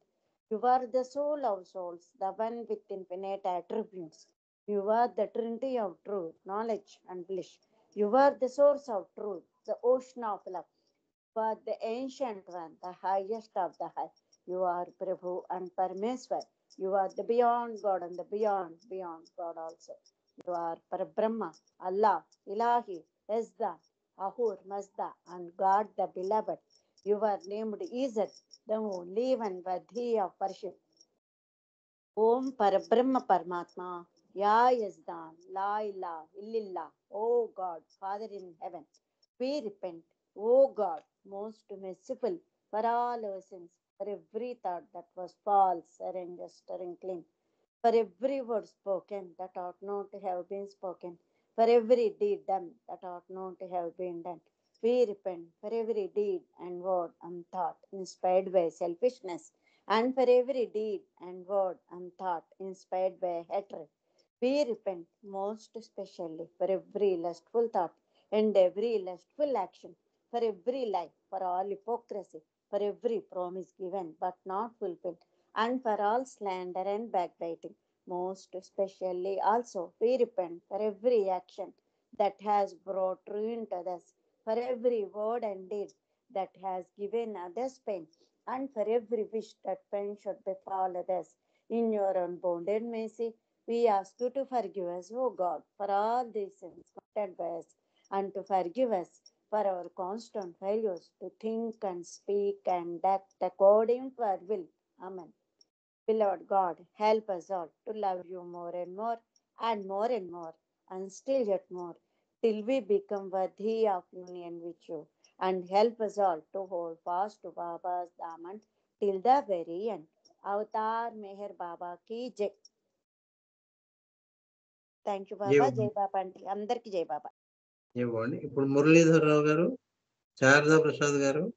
You are the soul of souls, the one with infinite attributes. You are the Trinity of truth, knowledge, and bliss. You are the source of truth, the ocean of love. You are the ancient one, the highest of the high. You are Prabhu and Parameswar. You are the beyond God and the beyond God also. You are Parabrahma, Allah, Ilahi, Ezda, Ahur, Mazda, and God the beloved. You are named Izzat, the only one worthy of worship. Om Parabrahma Paramatma, Ya Yazdan, La ilaha illallah, O God, Father in heaven. We repent, O God, most merciful, for all our sins, for every thought that was false or unjust or unclean, for every word spoken that ought not to have been spoken, for every deed done that ought not to have been done. We repent for every deed and word and thought inspired by selfishness, and for every deed and word and thought inspired by hatred. We repent most especially for every lustful thought and every lustful action, for every lie, for all hypocrisy, for every promise given but not fulfilled, and for all slander and backbiting. Most especially also, we repent for every action that has brought ruin to others, for every word and deed that has given others pain, and for every wish that pain should befall others. In your unbounded mercy, we ask you to forgive us, O God, for all these sins committed by us, and to forgive us for our constant failures to think and speak and act according to our will. Amen. Beloved God, help us all to love you more and more and more and more and still yet more till we become worthy of union with you. And help us all to hold fast to Baba's daman till the very end. Avatar Meher Baba ki jai. Thank you Baba. జై బాబా అండి, అందరికి జై బాబా. ఇవ్వండి. ఇప్పుడు మురళీధరరావు గారు, శారదా ప్రసాద్ గారు,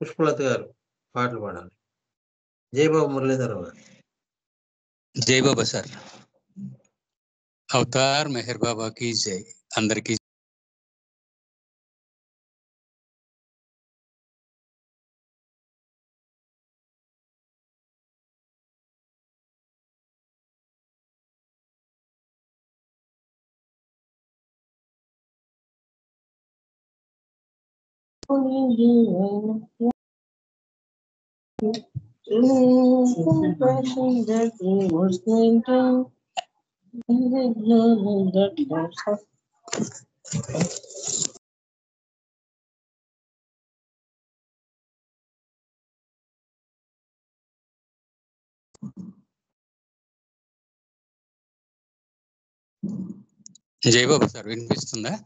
పుష్పలత గారు పాటలు పాడాలి. జై బాబా మురళీధరరావు గారు. జై బాబా సార్. అవతార్ మెహర్ బాబా की जय. అందరికీ జై బాబా సార్. వినిపిస్తుందా?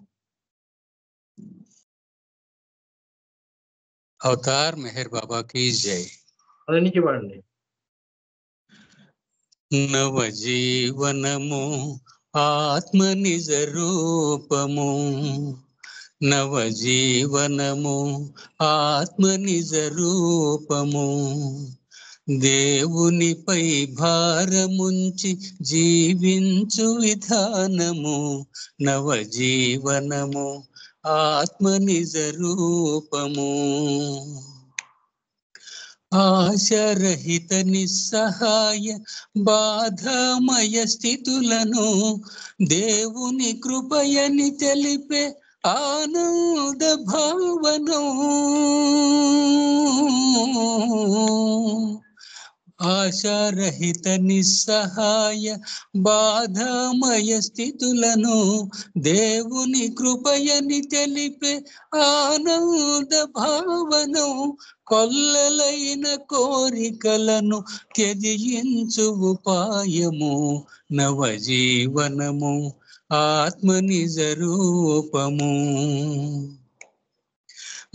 అవతార్ మెహర్ బాబా की जय. అది నుంచి పాడండి. నవజీవనము ఆత్మ నిజ రూపము, నవజీవనము ఆత్మ నిజ రూపము, దేవునిపై భారముంచి జీవించు విధానము, నవజీవనము ఆత్మ నిజ రూపము. ఆశరహిత నిస్సహాయ బాధామయ స్థితులను దేవుని కృపయని తెలిపే ఆనంద భావనం. ఆశారహిత నిస్సహాయ బాధామయ స్థితులను దేవుని కృపయని తెలిపే ఆనంద భావనం. కొల్లలైన కోరికలను త్యజించు ఉపాయము, నవజీవనము ఆత్మ నిజ రూపము.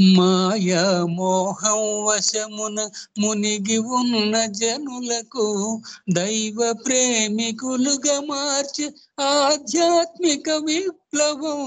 మాయా మోహం వశమున మునిగి ఉన్న జనులకు దైవ ప్రేమికులుగా మార్చే ఆధ్యాత్మిక విప్లవం.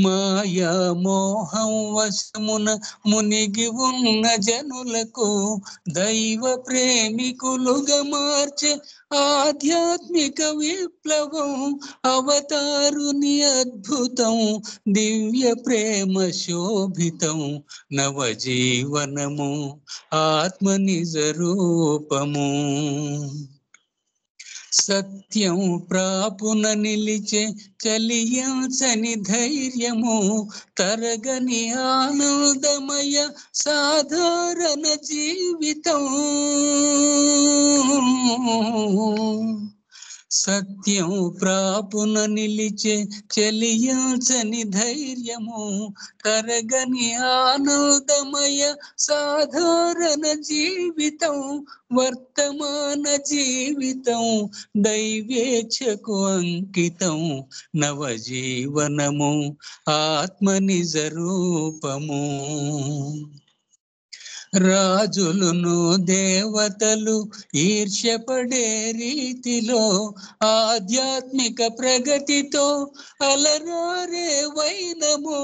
మాయా మోహం వశమున మునిగి ఉన్న జనులకు దైవ ప్రేమికులుగా మార్చే ఆధ్యాత్మిక విప్లవం. అవతారుని అద్భుతం దివ్య ప్రేమ శోభితం, నవజీవనము ఆత్మ నిజ రూపము. సత్యం ప్రాపున నిలిచే కలియంచని ధైర్యము, తరగని ఆనందమయ సాధారణ జీవితం. సత్యం ప్రాపున నిలిచే చెలియంచని ధైర్యము, తరగని ఆనందమయ సాధారణ జీవితం. వర్తమాన జీవితం దైవేచ్ఛకు అంకితం, నవజీవనము ఆత్మ నిజ రూపము. రాజులును దేవతలు ఈర్ష్యపడే రీతిలో ఆధ్యాత్మిక ప్రగతితో అలరారే వైనము.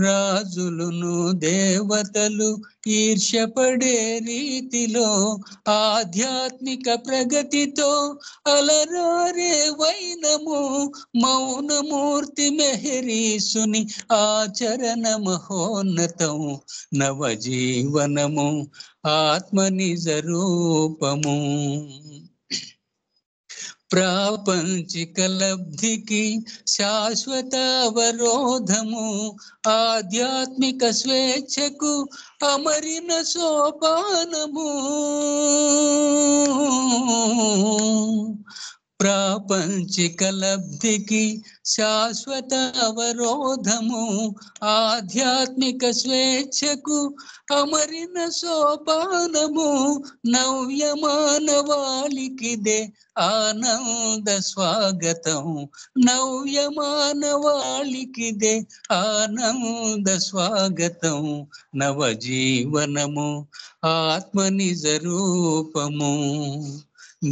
రాజులును దేవతలు ఈర్ష్యపడే రీతిలో ఆధ్యాత్మిక ప్రగతితో అలరారే వైనము. మౌనమూర్తి మెహరీసుని ఆచరణ మహోన్నతం, నవజీవనము ఆత్మ నిజ రూపము. ప్రాపంచిక లబ్ధికి శాశ్వత అవరోధము, ఆధ్యాత్మిక స్వేచ్ఛకు అమరిన సోపానము. ప్రాపంచిక లబ్ధికి శాశ్వత అవరోధము, ఆధ్యాత్మిక స్వేచ్ఛకు అమరిన సోపానము. నవ్య మానవాళికిదే ఆనంద స్వాగతం, నవ్య మానవాళికిదే ఆనంద స్వాగతం. నవజీవనము ఆత్మ నిజ రూపము,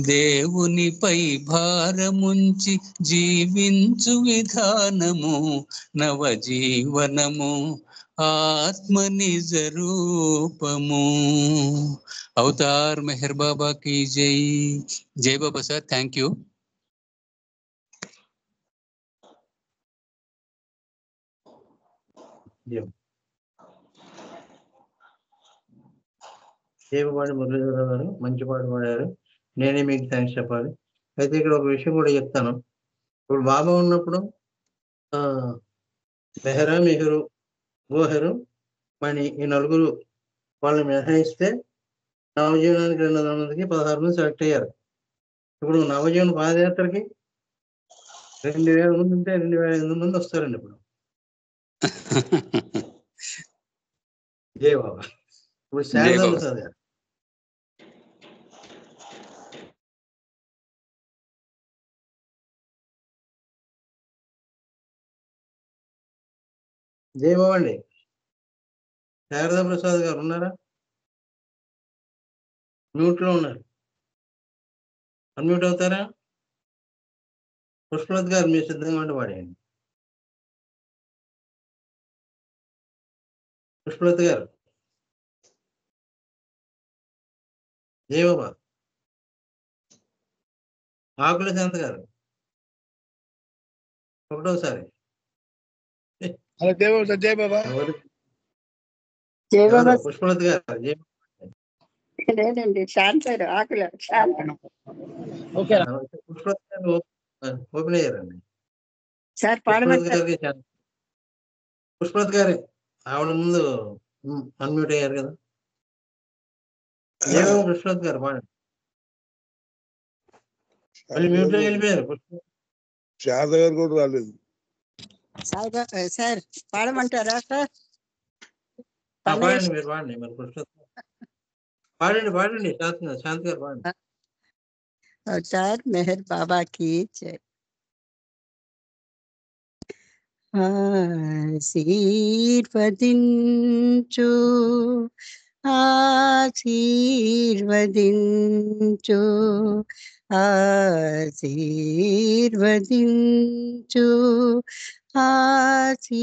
దేవునిపై భారముంచి జీవించు విధానము. నవజీవనము ఆత్మ నిజ రూపము. అవతార్ మెహర్ బాబా की जय. जय बाबा सर, थैंक यू. దేవవాడి మురళీధర గారు మంచి పాట పాడారు. నేనే మీకు థ్యాంక్స్ చెప్పాలి. అయితే ఇక్కడ ఒక విషయం కూడా చెప్తాను. ఇప్పుడు బాబా ఉన్నప్పుడు మెహరా, మెహరు, గోహెరు, మణి ఈ నలుగురు వాళ్ళని మినహాయిస్తే నవజీవనానికి 200 మందికి 16 మంది సెలెక్ట్ అయ్యారు. ఇప్పుడు నవజీవన పాదయాత్రకి 2000 మంది ఉంటే 2800 మంది వస్తారండి ఇప్పుడు. జై బాబా. ఇప్పుడు శారదా ప్రసాద్ గారు. జై బాబా అండి. శారదా ప్రసాద్ గారు ఉన్నారా? మ్యూట్ లో ఉన్నారు, అన్మ్యూట్ అవుతారా? పుష్పలత్ గారు మీరు సిద్ధంగా ఉండి పాడేయండి. పుష్పలత్ గారు. జై బాబా. ఆకుల శాంత గారు ఒకటోసారి. జై బాబా. జై బాబా. పుష్పలత్ గారు. జై లేదండి, శాంతారు ఆకుల శాంత. పుష్పలత్ గారు ఓపెన్ అయ్యారండి. సార్ పాడమంటారు. పుష్పలత్ గారే ఆవిడ ముందు అన్మ్యూట్ అయ్యారు కదా. పుష్పలత్ గారు పాడండి. మళ్ళీ మ్యూట్ లో వెళ్ళిపోయారు. శారద గారు కూడా రాలేదు. సార్ పాడమంటారా సార్? పాడండి, మీరు పాడండి. మరి పుష్పలత్ పాడండి, పాడండి. శాంతి గారు పాడండి. అవతార్ మెహర్ బాబా की जय. ఆశీర్వదించు, ఆశీర్వదించు, ఆశీర్వదించు, ఆశీర్వదించు.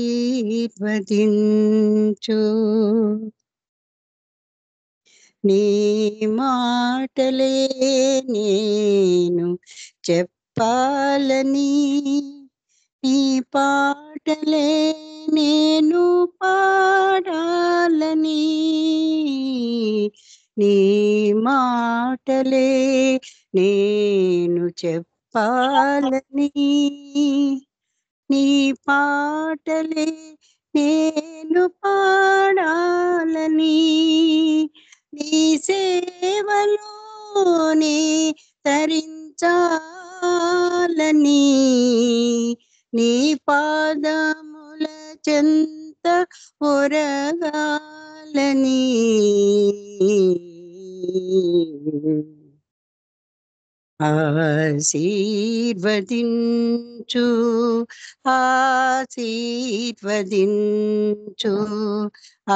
నీ మాటలే నేను చెప్పాలని, నీ పాటలే నేను పాడాలని, నీ మాటలే నేను చెప్పాలని, నీ పాటలే నేను పాడాలని, నీ సేవలోనే తరించాలని, నీ పాదముల చెంత ఒరగాలని. ఆశీర్వదించు, ఆశీర్వదించు,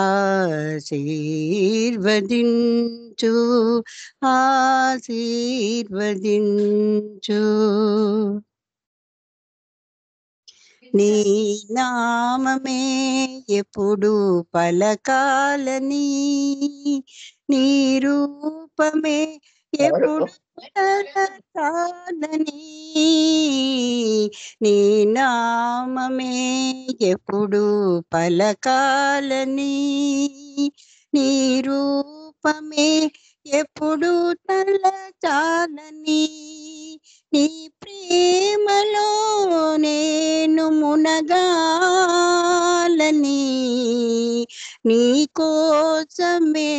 ఆశీర్వదించు, ఆశీర్వదించు. నీ నామమే ఎప్పుడు పలకాలని, నీ రూపమే ఎప్పుడు తలచాలని, నీ నామమే ఎప్పుడు పలకాలని, నీ రూపమే ఎప్పుడు తలచాలని, నీ ప్రేమలో నేను మునగాలని, నీ కోసమే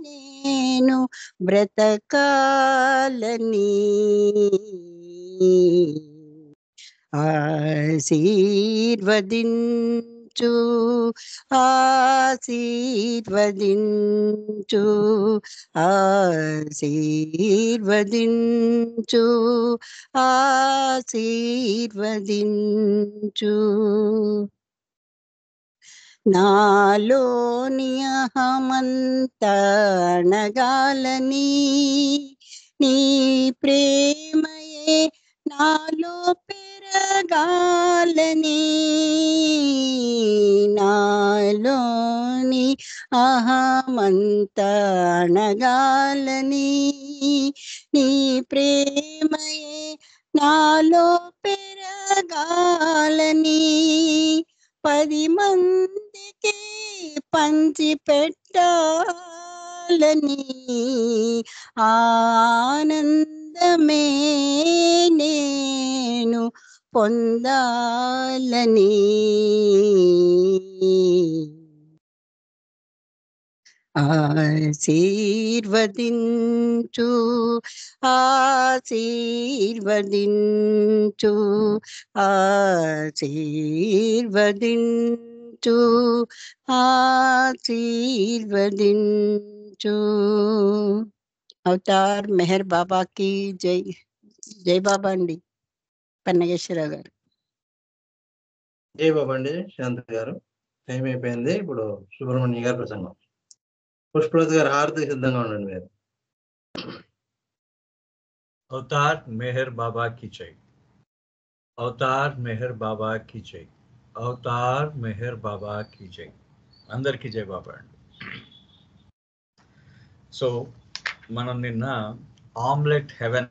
నేను బ్రతకాలని. ఆశీర్వదించు ఆశీర్వదించు ఆశీర్వదించు ఆశీర్వదించు. నాలోని అహమంతా అణగాలని, నీ ప్రేమయే నాలో పెరగాలని. నాలోని అహమంతా అణగాలని, నీ ప్రేమయే నాలో పెరగాలని. 10 మందికి పంచి పెట్టాలని, ఆనందమే నేను పొందాలని. ఆశీర్వదించు ఆశీర్వదించు ఆశీర్వదించు ఆశీర్వదించు. అవతార్ మెహర్ బాబాకి జై. జై బాబా అండి. పన్నగేశ్వరరావు గారు. జై బాబా అండి శాంతి గారు. టైం అయిపోయింది. ఇప్పుడు సుబ్రహ్మణ్య గారి ప్రసంగం. పుష్పలత గారు హారతి సిద్ధంగా ఉండండి మీరు. अवतार मेहर बाबा की जय. अवतार मेहर बाबा की जय. अवतार मेहर बाबा की जय. अंदर की जय बाबा. సో మనం నిన్న ఆమ్లెట్ హెవెన్